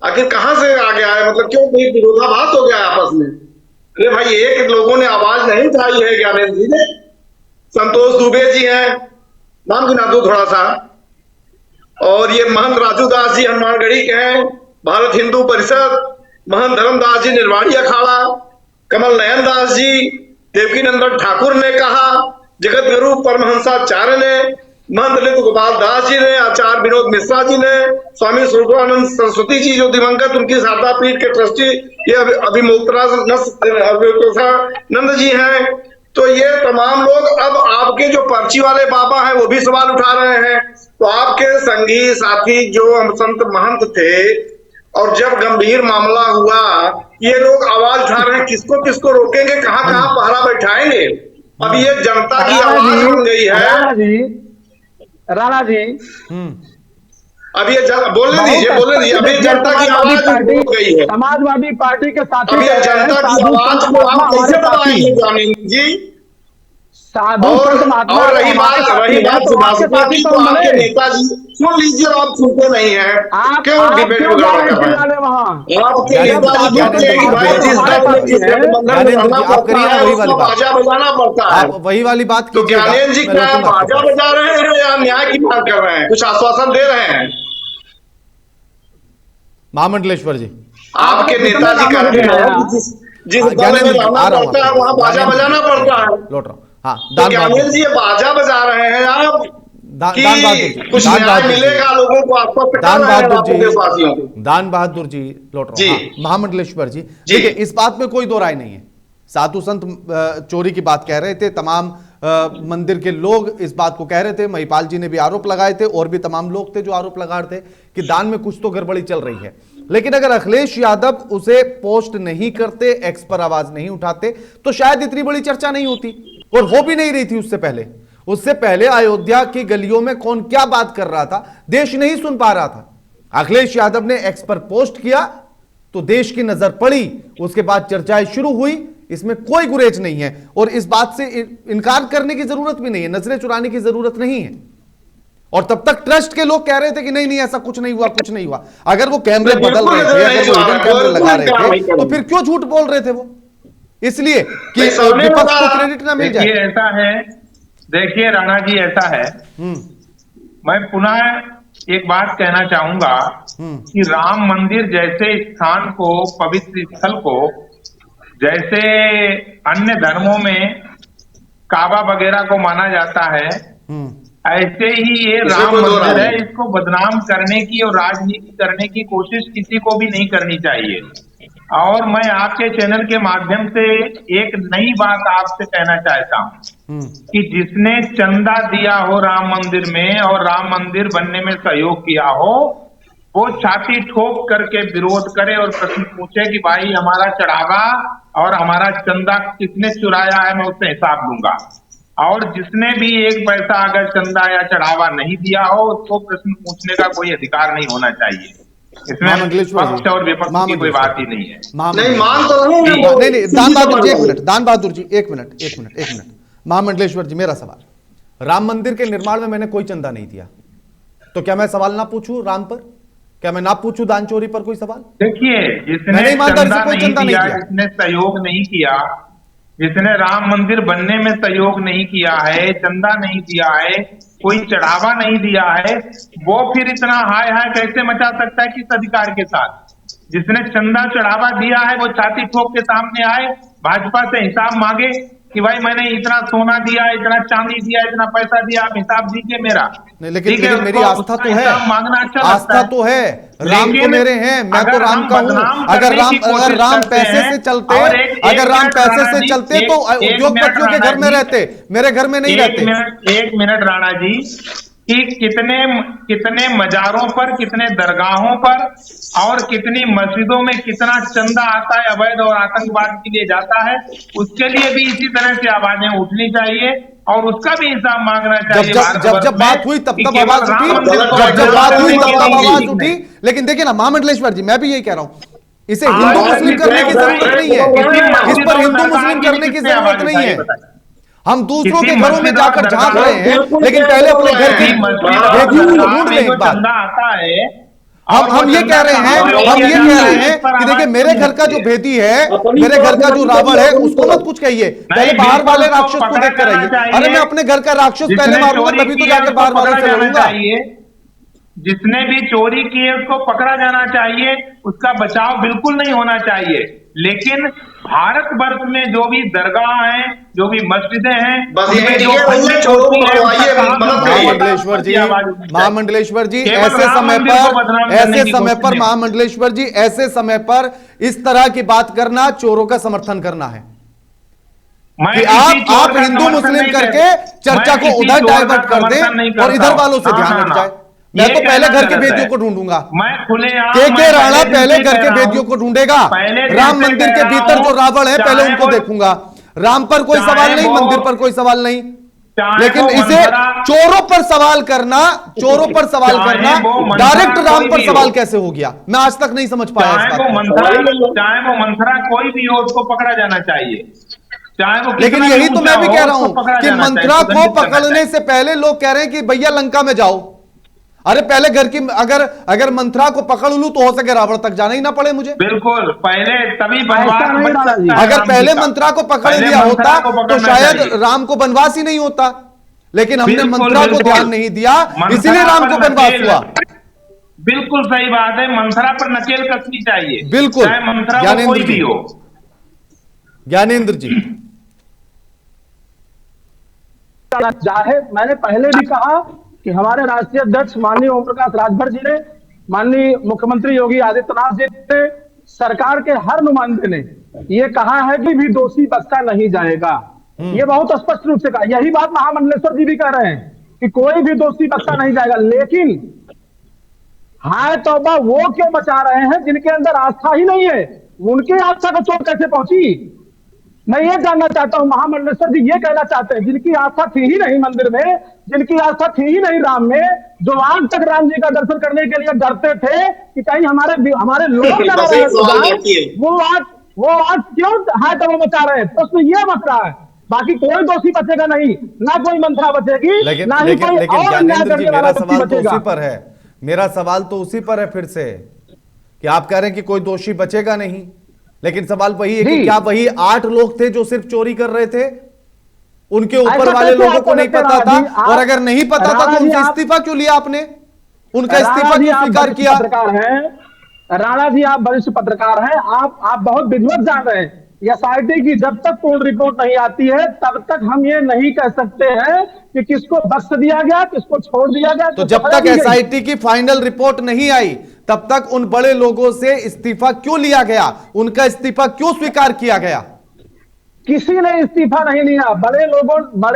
आखिर कहां से आ गया है? मतलब क्यों कोई विरोधाभास हो गया आपस में? अरे भाई, एक लोगों ने आवाज नहीं उठाई है ज्ञानेंद्र जी ने। संतोष दुबे जी हैं, नाम गिना दो थोड़ा सा, और ये महंत राजू दास जी हनुमानगढ़ी के हैं, भारत हिंदू परिषद, महंत धर्मदास जी निर्वाणी अखाड़ा, कमल नयन दास जी, देवकी नंदन ठाकुर ने कहा, जगत गुरु परमहंसाचार्य ने, महंत ललित गोपाल दास जी ने, आचार्य विनोद मिश्रा जी ने, स्वामी स्वरूपानंद सरस्वती जी जो दिवंगत उनकी शारदा पीठ के ट्रस्टी ये अभिमुक्तानंद जी हैं। तो ये तमाम लोग अब आपके जो पर्ची वाले बाबा हैं वो भी सवाल उठा रहे हैं। तो आपके संगी साथी जो हम संत महंत थे, और जब गंभीर मामला हुआ ये लोग आवाज उठा रहे हैं, किसको किसको रोकेंगे, कहाँ कहाँ पहरा बैठाएंगे? अब ये जनता की आवाज बन गई है। राणा जी अब ये बोलने दीजिए, बोलने दीजिए। अब ये जनता की आवाज हो गई है। समाजवादी पार्टी के साथी अब ये जनता की आवाज को आप कैसे दबाएंगे ज्ञानेंद्र जी? साधु और संत महात्मा रही बात सुभाषिता की, तो आपके नेताजी सुन लीजिए, आप सुनते नहीं हैं, क्यों डिबेट में गड़बड़ कर रहे हैं? आपके नेताजी कहते हैं कि भाई जिस दल में जिस गठबंधन में रहना पड़ता है उसको बाजा बजाना पड़ता है। आप वही वाली बात तो ज्ञानेंद्र जी क्या बाजा बजा रहे हैं या न्याय की मांग कर रहे हैं? कुछ आश्वासन दे रहे हैं? महामंडलेश्वर जी, आपके नेताजी कहते हैं जिस दल में रहना पड़ता है वहां बाजा बजाना पड़ता है। लौट रहा हूँ। हाँ, तो ज्ञानेंद्र जी ये बाजा बजा रहे हैं आप कि कुछ न्याय मिलेगा लोगों को, आपको दान बहादुर जी, देशवासियों को? दान बहादुर जी लौट रहा हूं। हाँ, महामंडलेश्वर जी, देखिए इस बात में कोई दो राय नहीं है। साधु संत चोरी की बात कह रहे थे, तमाम मंदिर के लोग इस बात को कह रहे थे, महिपाल जी ने भी आरोप लगाए थे, और भी तमाम लोग थे जो आरोप लगा रहे थे कि दान में कुछ तो गड़बड़ी चल रही है। लेकिन अगर अखिलेश यादव उसे पोस्ट नहीं करते, एक्स पर आवाज नहीं उठाते, तो शायद इतनी बड़ी चर्चा नहीं होती, और हो भी नहीं रही थी। उससे पहले अयोध्या की गलियों में कौन क्या बात कर रहा था, देश नहीं सुन पा रहा था। अखिलेश यादव ने एक्स पर पोस्ट किया तो देश की नजर पड़ी, उसके बाद चर्चाएं शुरू हुई, इसमें कोई गुरेज नहीं है, और इस बात से इनकार करने की जरूरत भी नहीं है, नजरें चुराने की जरूरत नहीं है। और तब तक ट्रस्ट के लोग कह रहे थे कि नहीं नहीं ऐसा कुछ नहीं हुआ, कुछ नहीं हुआ। अगर वो कैमरे बदल रहे थे, अगर वो हिडन कैमरे लगा रहे थे, तो फिर क्यों झूठ बोल रहे थे वो? इसलिए कि विपक्ष को क्रेडिट ना मिल जाए। ऐसा है, देखिए राणा जी, ऐसा है, मैं पुनः एक बात कहना चाहूंगा कि राम मंदिर जैसे स्थान को, पवित्र स्थल को, जैसे अन्य धर्मों में काबा वगैरह को माना जाता है, ऐसे ही ये राम मंदिर है, इसको बदनाम करने की और राजनीति करने की कोशिश किसी को भी नहीं करनी चाहिए। और मैं आपके चैनल के माध्यम से एक नई बात आपसे कहना चाहता हूँ कि जिसने चंदा दिया हो राम मंदिर में और राम मंदिर बनने में सहयोग किया हो, वो छाती ठोक करके विरोध करे और प्रश्न पूछे कि भाई हमारा चढ़ावा और हमारा चंदा किसने चुराया है, मैं उससे हिसाब लूंगा। और जिसने भी एक पैसा अगर चंदा या चढ़ावा नहीं दिया हो, उसको प्रश्न पूछने का कोई अधिकार नहीं होना चाहिए। इसमें पक्ष और विपक्ष की कोई बात ही नहीं है। नहीं मान तो नहीं, दान बहादुर जी एक मिनट, दान बहादुर जी एक मिनट। महामंडलेश्वर जी, मेरा सवाल, राम मंदिर के निर्माण में मैंने कोई चंदा नहीं दिया, तो क्या मैं सवाल ना पूछूं राम पर? क्या मैं ना पूछूं दान चोरी पर कोई सवाल? देखिए, जिसने चंदा नहीं दिया, जिसने सहयोग नहीं किया, जिसने राम मंदिर बनने में सहयोग नहीं किया है, चंदा नहीं दिया है, कोई चढ़ावा नहीं दिया है, वो फिर इतना हाय हाय कैसे मचा सकता है किस अधिकार के साथ? जिसने चंदा चढ़ावा दिया है वो छाती ठोक के सामने आए, भाजपा से हिसाब मांगे, कि भाई मैंने इतना सोना दिया, इतना चांदी दिया, इतना पैसा दिया, आप हिसाब दीजिए मेरा। नहीं, लेकिन ठीक है, लेकिन मेरी उसको आस्था उसका तो है, हिसाब मांगना अच्छा लगता आस्था है। तो है, राम तो लेकिन मेरे हैं, मैं तो अगर राम हम का हूँ। बदनाम अगर करने राम की कोशिश अगर राम करते पैसे हैं, से चलते, और अगर राम पैसे से चलते तो एक मिनट उद्योगपतियों के राणा घर में जी, रहते, मेरे घर में नहीं रहते। एक मिनट राणा जी, कि कितने कितने मजारों पर, कितने दरगाहों पर और कितनी मस्जिदों में कितना चंदा आता है अवैध और आतंकवाद के लिए जाता है, उसके लिए भी इसी तरह से आवाजें उठनी चाहिए और उसका भी हिसाब मांगना जब चाहिए। जब जब जब बात हुई तब तब केवल आवाज राम उठी, मंदिर को जब जब बात हुई तब तब आवाज नहीं। उठी। लेकिन देखिए ना महामंडलेश्वर जी, मैं भी यही कह रहा हूं, इसे आज हिंदू भी मुस्लिम करने की जरूरत नहीं है, किसी इस मस्जिद पर और हिंदू दरगाह मुस्लिम की करने की किसने जरूरत आवाज नहीं उठाई है। बताइए? हम दूसरों किसी के घरों में मस्जिद जाकर और झांक दरगाह रहे हैं, बिल्कुल लेकिन पहले अपने घर किसी की मस्जिद और भेदियों को दरगाह ढूंढ में लें जो एक बार। चंदा आता है, हम ये कह रहे हैं, हम ये कह रहे हैं कि देखिए मेरे घर का जो भेदी है, मेरे घर का जो रावण है, उसको मत कुछ कहिए, पहले बाहर वाले राक्षस को देख कर आइए। अरे मैं अपने घर का राक्षस पहले मारूंगा, तभी तो जाकर बाहर वालों से लड़ूंगा। जिसने भी चोरी की है उसको पकड़ा जाना चाहिए, उसका बचाव बिल्कुल नहीं होना चाहिए। लेकिन भारतवर्ष में जो भी दरगाह हैं, जो भी मस्जिदें हैं, बस उनमें यही जो है, उनसे खंडन चोरों को होती है, भरवाइए, उसका काम मदद नहीं करिए। होता, महामंडलेश्वर जी, उसकी आवाज उठनी चाहिए। महामंडलेश्वर जी, केवल ऐसे राम समय मंदिर को पर, बदनाम ऐसे करने की समय कोशिश पर है। महामंडलेश्वर जी, ऐसे समय पर इस तरह की बात करना चोरों का समर्थन करना है मैं कि किसी चोर आप का हिंदू समर्थन मुस्लिम नहीं करके कर- चर्चा मैं को किसी उधर चोर का डाइवर्ट कर समर्थन नहीं दें और करता इधर हूं। वालों से हाँ, ध्यान हाँ, हट हाँ। जाए। मैं ये तो पहले कहना घर के गलत है। भेदियों को ढूंढूंगा। मैं खुलेआम के मैं राणा दिन पहले से घर कह के रहा हूं। भेदियों को ढूंढेगा, पहले दिन राम से मंदिर कह के रहा भीतर हूं, जो रावण है पहले चाहे उनको वो- देखूंगा। राम पर कोई चाहे सवाल नहीं, वो- मंदिर पर कोई सवाल नहीं, चाहे लेकिन वो इसे मंथरा- चोरों पर सवाल करना, चोरों पर सवाल चाहे करना, वो मंथरा डायरेक्ट राम कोई पर भी हो। सवाल कैसे हो गया, मैं आज तक नहीं समझ पाया इस बात को। चाहे वो मंथरा कोई भी हो, उसको पकड़ा जाना चाहिए। चाहे वो लेकिन कितना भी यही तो ऊंचा मैं भी हो, कह रहा उसको हूं पकड़ा कि जाना चाहिए, मंत्रा उसको को दंडित करना पकड़ने चाहिए। से पहले लोग कह रहे हैं कि भैया लंका में जाओ। अरे पहले घर की, अगर मंत्रा को पकड़ लूं तो हो सके रावण तक जाना ही ना पड़े मुझे। बिल्कुल, पहले तभी ऐसा बनवास नहीं बच राणा जी। सकता है अगर राम जी पहले का। मंत्रा को पकड़ पहले लिया मंत्रा होता को तो पकड़ना शायद चाहिए। राम को वनवास ही नहीं होता, लेकिन हमने बिल्कुल, मंत्रा को बिल्कुल। ध्यान नहीं दिया, मंथरा इसीलिए राम पर को वनवास नकेल- हुआ। बिल्कुल सही बात है, मंथरा पर नकेल कसनी चाहिए, बिल्कुल। चाहे मंथरा वो ज्ञानेंद्र कोई भी जी। हो। ज्ञानेंद्र जी, चाहे मैंने पहले भी कहा कि हमारे राष्ट्रीय अध्यक्ष माननीय ओम प्रकाश राजभर जी ने, माननीय मुख्यमंत्री योगी आदित्यनाथ जी ने, सरकार के हर नुमाइंदे ने ये कहा है कि भी दोषी बख्शा नहीं जाएगा। ये बहुत स्पष्ट रूप से कहा, यही बात महामंडलेश्वर जी भी कह रहे हैं कि कोई भी दोषी बख्शा नहीं जाएगा। लेकिन हाय तौबा, वो क्यों बचा रहे हैं जिनके अंदर आस्था ही नहीं है, उनकी आस्था को चोट कैसे पहुंची? मैं ये जानना चाहता हूं, महामंडलेश्वर जी ये कहना चाहते हैं जिनकी आस्था थी ही नहीं मंदिर में, जिनकी आस्था थी ही नहीं राम में, जो आज तक राम जी का दर्शन करने के लिए डरते थे कि कहीं हमारे लोग ना बस एक सवाल बाकी है। वो आज क्यों हाय तौबा बचा रहे हैं? प्रश्न ये बच रहा है। बाकी कोई दोषी बचेगा नहीं, ना कोई मंत्रा बचेगी, लेकिन ना ही लेकिन कोई लेकिन और अन्याय ज्ञानेंद्र जी, करने वाला मेरा व्यक्ति सवाल तो बचेगा। उसी पर है, मेरा सवाल तो उसी पर है फिर से, कि आप कह रहे हैं कि कोई दोषी बचेगा नहीं, लेकिन सवाल वही है कि जी। क्या वही 8 लोग थे जो सिर्फ चोरी कर रहे थे, उनके ऊपर ऐसा वाले कैसे लोगों आप को नहीं बोलते पता राणा जी? था? आप- और अगर नहीं पता था राणा तो जी, उनसे आप- इस्तीफा क्यों लिया आपने? उनका राणा इस्तीफा जी, क्यों आप स्वीकार वरिष्ठ किया? पत्रकार हैं, राणा जी आप वरिष्ठ पत्रकार हैं, आप बहुत विधिवत जान रहे हैं। एसआईटी की जब तक पूर्ण रिपोर्ट नहीं आती है तब तक हम ये नहीं कह सकते हैं कि किसको बख्श दिया गया, किसको छोड़ दिया गया। तो जब तक एसआईटी की फाइनल रिपोर्ट नहीं आई तब तक उन बड़े लोगों से इस्तीफा क्यों लिया गया, उनका इस्तीफा क्यों स्वीकार किया गया? किसी ने इस्तीफा नहीं लिया। बड़े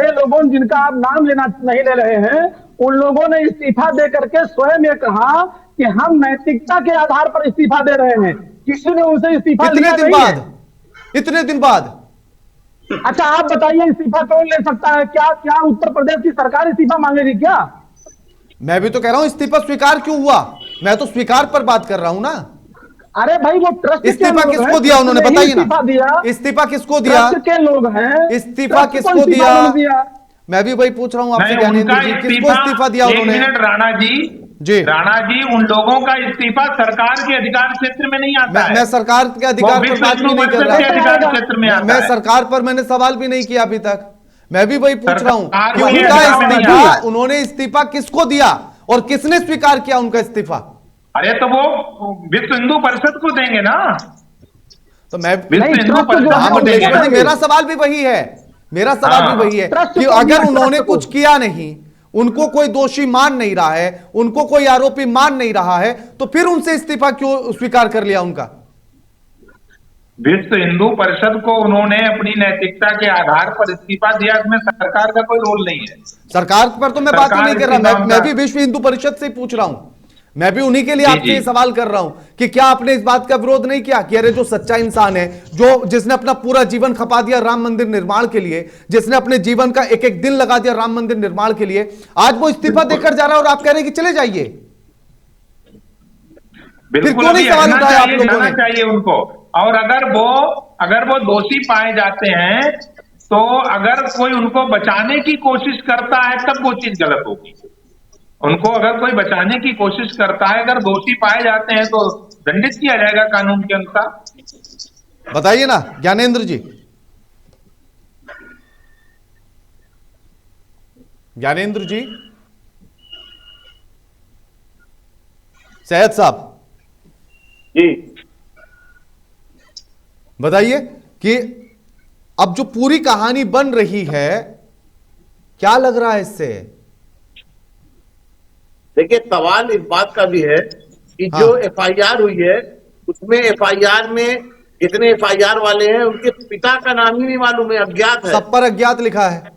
लोगों जिनका आप नाम लेना नहीं ले रहे हैं, उन लोगों ने इस्तीफा दे करके स्वयं ये कहा कि हम नैतिकता के आधार पर इस्तीफा दे रहे हैं। किसी ने उनसे इस्तीफा इतने लिया दिन नहीं है। बाद, इतने दिन बाद अच्छा आप बताइए, इस्तीफा कौन ले सकता है? क्या उत्तर प्रदेश की सरकार इस्तीफा मांगेगी क्या? मैं भी तो कह रहा हूं इस्तीफा स्वीकार क्यों हुआ, मैं तो स्वीकार पर बात कर रहा हूं ना। अरे भाई वो ट्रस्ट इस्तीफा किसको दिया उन्होंने, बताइए ना। इस्तीफा किसको दिया? ट्रस्ट के लोग हैं। इस्तीफा ट्रस्ट को किसको इस्तीफा नहीं दिया? मैं भी वही पूछ रहा हूं आपसे नहीं, ज्ञानेंद्र उनका जी, किसको इस्तीफा दिया एक उन्होंने? मिनट राणा जी, जी। राणा जी, उन लोगों का इस्तीफा सरकार के अधिकार क्षेत्र में नहीं आता है। मैं सरकार के अधिकार पर बात भी नहीं कर के अधिकार रहा, क्षेत्र में आता मैं है। सरकार पर मैंने सवाल भी नहीं किया अभी तक। मैं भी वही पूछ रहा हूं सरकार कि को ये उनका अधिकार नहीं इस्तीफा, आता है। उन्होंने इस्तीफा किसको दिया और किसने स्वीकार किया उनका इस्तीफा? अरे तो वो विश्व हिंदू परिषद को देंगे ना। तो मैं विश्व हिंदू परिषद को देंगे। मेरा सवाल भी वही है, मेरा सवाल भी वही है ट्रस्ट कि को अगर दिया, उन्होंने ट्रस्ट को। कुछ किया नहीं, उनको कोई दोषी मान नहीं रहा है, उनको कोई आरोपी मान नहीं रहा है, तो फिर उनसे इस्तीफा क्यों स्वीकार कर लिया उनका? विश्व हिंदू परिषद को उन्होंने अपनी नैतिकता के आधार पर इस्तीफा दिया, इसमें सरकार का कोई रोल नहीं है। सरकार पर तो मैं बात ही सरकार नहीं कर रहा, इसके नाम मैं का- भी विश्व हिंदू परिषद से ही पूछ रहा हूं, मैं भी उन्हीं के लिए जी, आपसे जी। ये सवाल कर रहा हूं कि क्या आपने इस बात का विरोध नहीं किया कि अरे जो सच्चा इंसान है, जो जिसने अपना पूरा जीवन खपा दिया राम मंदिर निर्माण के लिए, जिसने अपने जीवन का एक एक दिन लगा दिया राम मंदिर निर्माण के लिए, आज वो इस्तीफा देकर जा रहा है और आप कह रहे हैं कि चले जाइए? बिल्कुल क्यों नहीं अभी सवाल हटना उठाया आप चाहिए, लोगों जाना ने? चाहिए उनको। और अगर वो दोषी पाए जाते हैं तो अगर कोई उनको बचाने की कोशिश करता है तब वो चीज गलत होगी। उनको अगर कोई बचाने की कोशिश करता है, अगर दोषी पाए जाते हैं तो दंडित किया जाएगा कानून के अनुसार। बताइए ना ज्ञानेंद्र जी, ज्ञानेंद्र जी, सैयद साहब जी बताइए कि अब जो पूरी कहानी बन रही है, क्या लग रहा है इससे? देखिए, सवाल इस बात का भी है कि हाँ। जो एफआईआर हुई है उसमें एफआईआर में जितने एफआईआर वाले हैं उनके पिता का नाम ही नहीं मालूम है, अज्ञात है। सब पर अज्ञात लिखा है।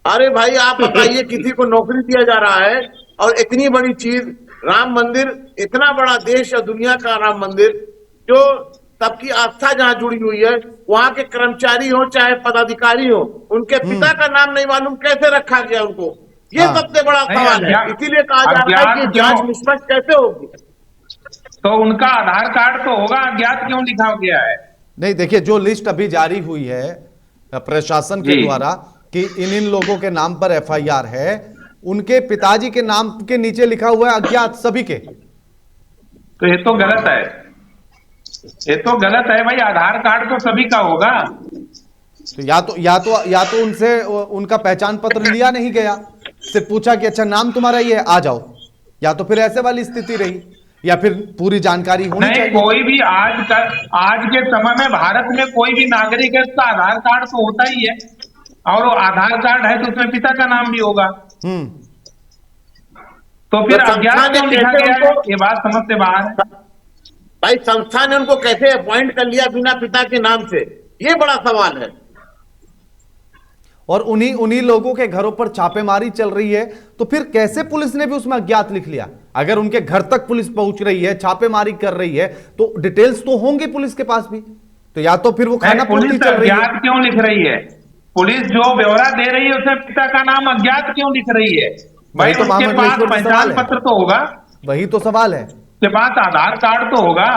अरे भाई आप बताइए, किसी को नौकरी दिया जा रहा है और इतनी बड़ी चीज राम मंदिर, इतना बड़ा देश और दुनिया का राम मंदिर, जो सबकी आस्था जहाँ जुड़ी हुई है, वहां के कर्मचारी हो चाहे पदाधिकारी हो, उनके पिता का नाम नहीं मालूम, कैसे रखा गया उनको? ये हाँ। सबसे बड़ा नहीं, सवाल है। अज्ञात- इसीलिए कहा जा रहा है कि अज्ञात जांच क्यों? निष्पक्ष कैसे होगी। तो उनका आधार कार्ड तो होगा, अज्ञात क्यों लिखा गया है? नहीं, देखिए जो लिस्ट अभी जारी हुई है प्रशासन के जी। द्वारा कि इन लोगों के नाम पर एफआईआर है, उनके पिताजी के नाम के नीचे लिखा हुआ है अज्ञात सभी के। तो ये तो गलत है, ये तो गलत है भाई। आधार कार्ड तो सभी का होगा। तो या तो उनसे उनका पहचान पत्र लिया नहीं गया, सिर्फ पूछा कि अच्छा नाम तुम्हारा ये है, आ जाओ, या तो फिर ऐसे वाली स्थिति रही, या फिर पूरी जानकारी होनी नहीं, चाहिए। कोई भी आज के समय में भारत में कोई भी नागरिक है उसका आधार कार्ड तो होता ही है, और वो आधार कार्ड है तो उसमें पिता का नाम भी होगा। तो फिर तो अज्ञात संस्था ने क्यों लिखा कैसे गया है? उनको- ये बात समझ से बाहर है। भाई संस्था ने उनको कैसे अपॉइंट कर लिया बिना पिता के नाम से, ये बड़ा सवाल है। और उन्हीं लोगों के घरों पर छापेमारी चल रही है, तो फिर कैसे पुलिस ने भी उसमें अज्ञात लिख लिया? अगर उनके घर तक पुलिस पहुंच रही है, छापेमारी कर रही है, तो डिटेल्स तो होंगे पुलिस के पास भी। तो या तो फिर वो खाना पूर्ति पुलिस चल रही है। अज्ञात क्यों लिख रही है? पुलिस जो ब्यौरा दे रही है उसमें पिता का नाम अज्ञात क्यों लिख रही है? भाई तो उसके महामंडलेश्वर पास का सवाल पहचान है। पत्र तो होगा, वही तो सवाल है। उसके पास आधार कार्ड तो होगा,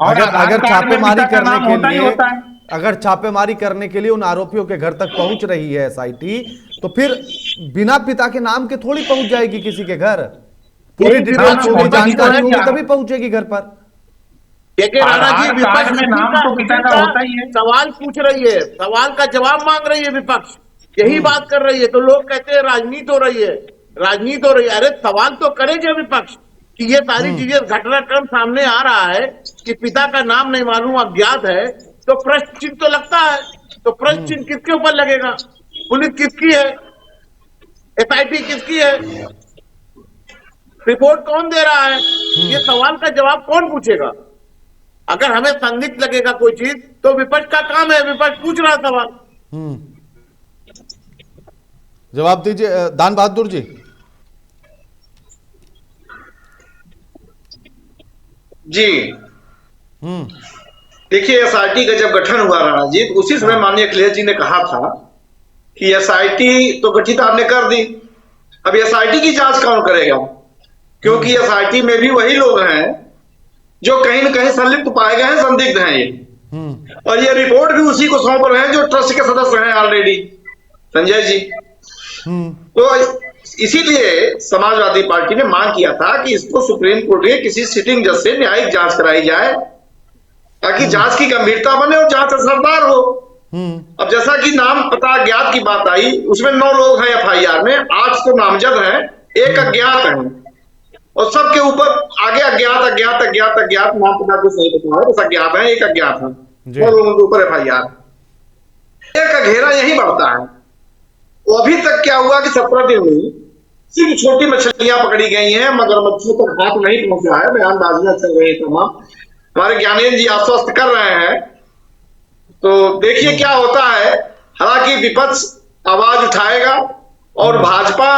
और अगर आधार अगर कार्ड में छापेमारी पिता का नाम करने होता के ही लिए होता है। अगर छापेमारी करने के लिए उन आरोपियों के घर तक पहुंच रही है एसआईटी, तो फिर बिना पिता के नाम के थोड़ी पहुंच जाएगी किसी के घर। पूरी यही डिटेल, विपक्ष पूरी विपक्ष जानकारी है होगी क्या? तभी पहुंचेगी घर पर। देखिए राणा जी, आधार विपक्ष कार्ड में नाम तो पिता का होता ही है। सवाल पूछ रही है, सवाल का जवाब मांग रही है विपक्ष, यही बात कर रही है। तो लोग कहते हैं राजनीति हो रही है, राजनीति हो रही है। अरे सवाल तो करेंगे विपक्ष कि ये सारी चीजें, घटनाक्रम सामने आ रहा है कि पिता का नाम नहीं मालूम, अज्ञात है, तो प्रश्न चिन्ह तो लगता है। तो प्रश्न चिन्ह किसके ऊपर लगेगा? पुलिस किसकी है? एसआईटी किसकी है? रिपोर्ट कौन दे रहा है? ये सवाल का जवाब कौन पूछेगा? अगर हमें संदिग्ध लगेगा कोई चीज तो विपक्ष का काम है, विपक्ष पूछ रहा सवाल। जवाब दीजिए दान बहादुर जी। जी देखिए, एसआईटी का जब गठन हुआ राणा जी, तो उसी समय माननीय अखिलेश जी ने कहा था कि एसआईटी तो गठित आपने कर दी, अब एसआईटी की जांच कौन करेगा? क्योंकि एसआईटी में भी वही लोग हैं जो कहीं न कहीं संलिप्त पाए गए हैं, संदिग्ध हैं ये, और ये रिपोर्ट भी उसी को सौंप रहे हैं जो ट्रस्ट के सदस्य हैं ऑलरेडी, संजय जी। तो इसीलिए समाजवादी पार्टी ने मांग किया था कि इसको सुप्रीम कोर्ट के किसी सिटिंग जज से न्यायिक जांच कराई जाए, ताकि जांच की गंभीरता बने और जांच असरदार हो। अब जैसा कि नाम पता अज्ञात की बात आई, उसमें 9 लोग हैं एफआईआर में, 8 तो नामजद हैं, 1 अज्ञात है, और सबके ऊपर आगे अज्ञात अज्ञात अज्ञात अज्ञात, नाम पता को सही बताया, बस अज्ञात है, 1 अज्ञात है, 9 लोगों के ऊपर एफआईआर। का घेरा यही बढ़ता है। तो अभी तक क्या हुआ कि 17 दिन में सिर्फ छोटी मछलियां पकड़ी गई हैं, मगरमच्छों तक हाथ नहीं पहुंचा है। बयानबाजियां चल रही है तमाम, हमारे ज्ञानेंद्र जी आश्वस्त कर रहे हैं। तो देखिए क्या होता है। हालांकि विपक्ष आवाज उठाएगा और भाजपा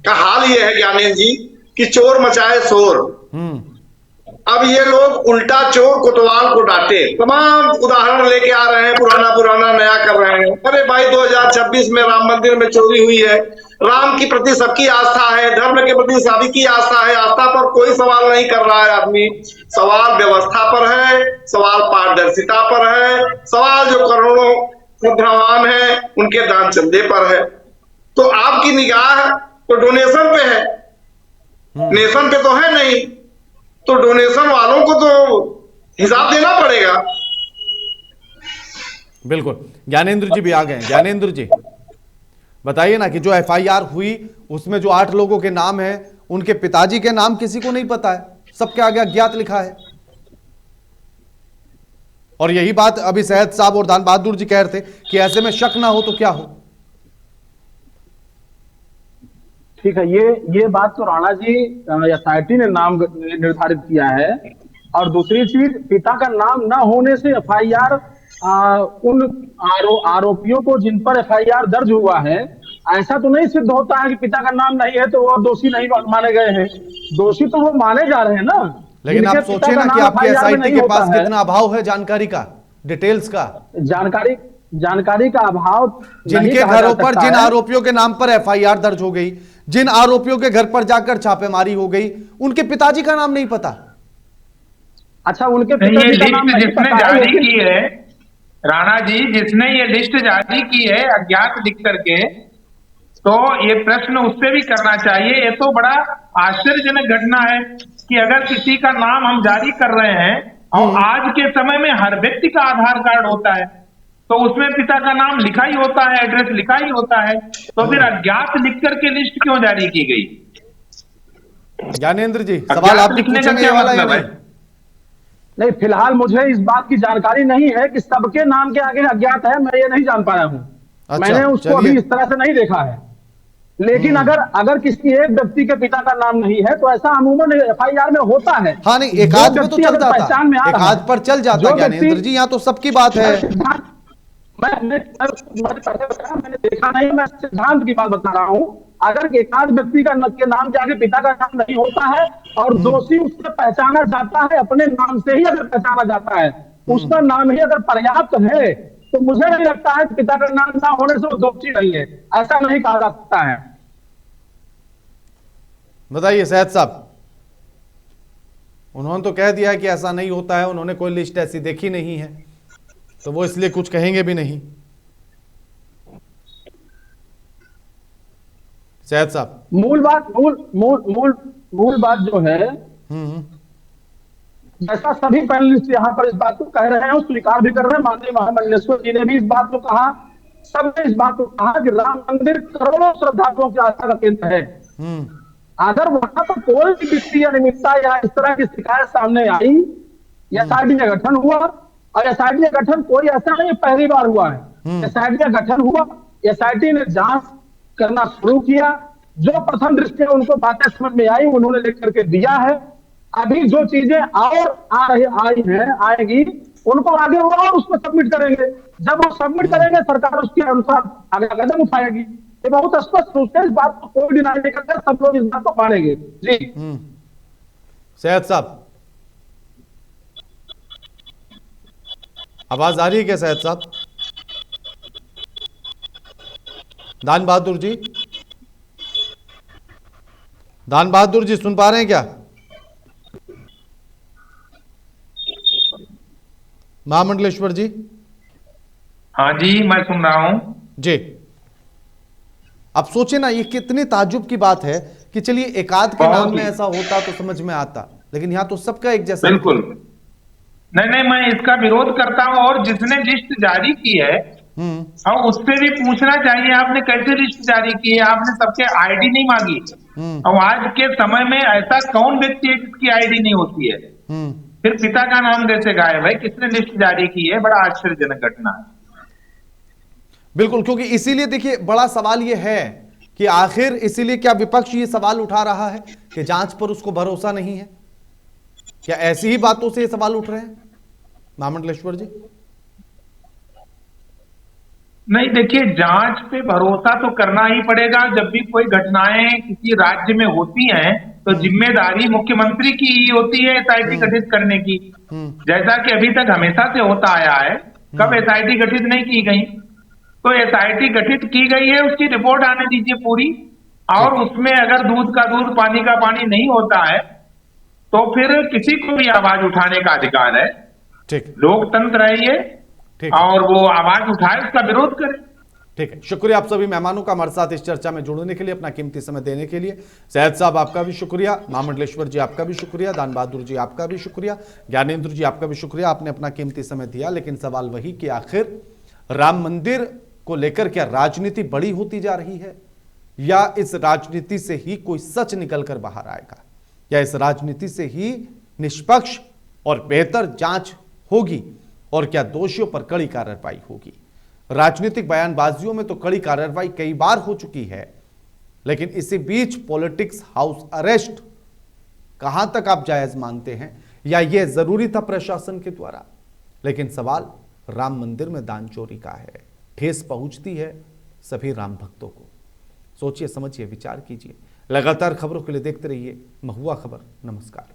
का हाल यह है ज्ञानेंद्र जी कि चोर मचाए शोर। अब ये लोग उल्टा चोर कोतवाल को डांटे, तमाम उदाहरण लेके आ रहे हैं, पुराना पुराना नया कर रहे हैं। अरे भाई 2026 में राम मंदिर में चोरी हुई है। राम के प्रति सबकी आस्था है, धर्म के प्रति सभी की आस्था है, आस्था पर कोई सवाल नहीं कर रहा है आदमी। सवाल व्यवस्था पर है, सवाल पारदर्शिता पर है, सवाल जो करोड़ों श्रद्धावान है उनके दान चंदे पर है। तो आपकी निगाह तो डोनेशन पे है, नेशन पे तो है नहीं। तो डोनेशन वालों को तो हिसाब देना पड़ेगा। बिल्कुल, ज्ञानेंद्र जी भी आ गए। ज्ञानेंद्र जी बताइए ना कि जो एफआईआर हुई उसमें जो 8 लोगों के नाम हैं, उनके पिताजी के नाम किसी को नहीं पता है, सबके आगे अज्ञात लिखा है। और यही बात अभी सैयद साहब और दान बहादुर जी कह रहे थे कि ऐसे में शक ना हो तो क्या हो। ठीक है, ये बात तो राणा जी एसआईटी ने नाम निर्धारित किया है। और दूसरी चीज, पिता का नाम ना होने से एफआईआर उन आरोपियों को जिन पर एफआईआर दर्ज हुआ है, ऐसा तो नहीं सिद्ध होता है कि पिता का नाम नहीं है तो वो दोषी नहीं माने गए हैं। दोषी तो वो माने जा रहे हैं ना। लेकिन आप सोचिए ना कि आपकी एसआईटी के पास कितना अभाव है जानकारी का, डिटेल्स का, जानकारी का अभाव। जिनके घरों पर जिन आरोपियों के नाम पर एफआईआर दर्ज हो गई, जिन आरोपियों के घर पर जाकर छापेमारी हो गई, उनके पिताजी का नाम नहीं पता। अच्छा, उनके पिताजी का नाम नहीं जिसने पता जारी की है राणा जी, जिसने ये लिस्ट जारी की है अज्ञात लिख करके, तो ये प्रश्न उससे भी करना चाहिए। ये तो बड़ा आश्चर्यजनक घटना है कि अगर किसी का नाम हम जारी कर रहे हैं और आज के समय में हर व्यक्ति का आधार कार्ड होता है, तो उसमें पिता का नाम लिखा ही होता है, एड्रेस लिखा ही होता है, तो फिर अज्ञात लिख करके लिस्ट क्यों जारी की गई? ज्ञानेंद्र जी सवाल आप भी पूछेंगे ये वाला या नहीं? नहीं, फिलहाल मुझे इस बात की जानकारी नहीं है कि सबके नाम के आगे अज्ञात है, मैं ये नहीं जान पाया हूं। अच्छा, मैंने उसको अभी इस तरह से नहीं देखा है। लेकिन अगर किसी एक व्यक्ति के पिता का नाम नहीं है तो ऐसा अमूमन एफआईआर में होता है। हाँ नहीं, एक आध में तो चल जाता, एक आध पर चल जाता ज्ञानेंद्र जी, यहाँ तो सबकी बात है। मैंने देखा नहीं, मैं सिद्धांत की बात बता रहा हूं। अगर एकाध व्यक्ति का के नाम के आगे पिता का नाम नहीं होता है और दोषी उससे पहचाना जाता है, अपने नाम से ही अगर पहचाना जाता है, उसका नाम ही अगर पर्याप्त है, तो मुझे नहीं लगता है कि पिता का नाम ना होने से वो दोषी नहीं है। ऐसा नहीं कहा जा सकता है। बताइए सैयद साहब। उन्होंने तो कह दिया है कि ऐसा नहीं होता है, उन्होंने कोई लिस्ट ऐसी देखी नहीं है, तो वो इसलिए कुछ कहेंगे भी नहीं। सैयद साहब, मूल बात जो है, जैसा सभी पैनलिस्ट यहाँ पर इस बात को कह रहे हैं, स्वीकार भी कर रहे हैं, माननीय महामंडलेश्वर जी ने भी इस बात को कहा, सबने इस बात को कहा कि राम मंदिर करोड़ों श्रद्धालुओं की आस्था का केंद्र है। अगर वहां पर कोई भी वित्तीय अनियमितता या इस तरह की शिकायत सामने आई, एसआईटी का गठन हुआ, और एसआईटी का गठन कोई ऐसा नहीं पहली बार हुआ है। एसआईटी का गठन हुआ, एसआईटी ने जांच करना शुरू किया, जो प्रथम दृष्टि में उनको बातें समझ में आई उन्होंने लिख करके दिया है। अभी जो चीजें और आएगी उनको आगे वो और उसको सबमिट करेंगे। जब वो सबमिट करेंगे सरकार उसके अनुसार आगे कदम उठाएगी। ये बहुत स्पष्ट रूप से इस बात को कोई डिनाई नहीं करता, सब लोग इस बात को मानेंगे। जी सैयद साहब, आवाज आ रही है क्या सैयद साहब? दान बहादुर जी, दान बहादुर जी सुन पा रहे हैं क्या? महामंडलेश्वर जी? हाँ जी, मैं सुन रहा हूं जी। अब सोचे ना, ये कितनी ताज्जुब की बात है कि चलिए एकाध के नाम में ऐसा होता तो समझ में आता, लेकिन यहां तो सबका एक जैसा। बिल्कुल नहीं, मैं इसका विरोध करता हूं। और जिसने लिस्ट जारी की है और उससे भी पूछना चाहिए, आपने कैसे लिस्ट जारी की है? आपने सबके आईडी नहीं मांगी। और आज के समय में ऐसा कौन व्यक्ति है जिसकी आईडी नहीं होती है? फिर पिता का नाम कैसे गायब है? किसने लिस्ट जारी की है? बड़ा आश्चर्यजनक घटना है। बिल्कुल, क्योंकि इसीलिए देखिए बड़ा सवाल यह है कि आखिर इसीलिए क्या विपक्ष ये सवाल उठा रहा है कि जांच पर उसको भरोसा नहीं है? क्या ऐसी ही बातों से ये सवाल उठ रहे हैं महामंडलेश्वर जी? नहीं, देखिए, जांच पे भरोसा तो करना ही पड़ेगा। जब भी कोई घटनाएं किसी राज्य में होती हैं तो जिम्मेदारी मुख्यमंत्री की ही होती है एसआईटी गठित करने की, जैसा कि अभी तक हमेशा से होता आया है। कब एसआईटी गठित नहीं की गई? तो एसआईटी गठित की गई है, उसकी रिपोर्ट आने दीजिए पूरी। और उसमें अगर दूध का दूध पानी का पानी नहीं होता है तो फिर किसी को भी आवाज उठाने का अधिकार है। ठीक, लोकतंत्र है ये, ठीक, और वो आवाज उठाए, उसका विरोध करे। ठीक है। शुक्रिया आप सभी मेहमानों का हमारे साथ इस चर्चा में जुड़ने के लिए, अपना कीमती समय देने के लिए। सैयद साहब आपका भी शुक्रिया, महामंडलेश्वर जी आपका भी शुक्रिया, दान बहादुर जी आपका भी शुक्रिया, ज्ञानेंद्र जी आपका भी शुक्रिया, आपने अपना कीमती समय दिया। लेकिन सवाल वही कि आखिर राम मंदिर को लेकर क्या राजनीति बड़ी होती जा रही है, या इस राजनीति से ही कोई सच निकल कर बाहर आएगा, या इस राजनीति से ही निष्पक्ष और बेहतर जांच होगी, और क्या दोषियों पर कड़ी कार्रवाई होगी? राजनीतिक बयानबाजियों में तो कड़ी कार्रवाई कई बार हो चुकी है, लेकिन इसी बीच पॉलिटिक्स हाउस अरेस्ट कहां तक आप जायज मानते हैं, या यह जरूरी था प्रशासन के द्वारा? लेकिन सवाल राम मंदिर में दान चोरी का है, ठेस पहुंचती है सभी राम भक्तों को। सोचिए, समझिए, विचार कीजिए। लगातार खबरों के लिए देखते रहिए महुआ खबर। नमस्कार।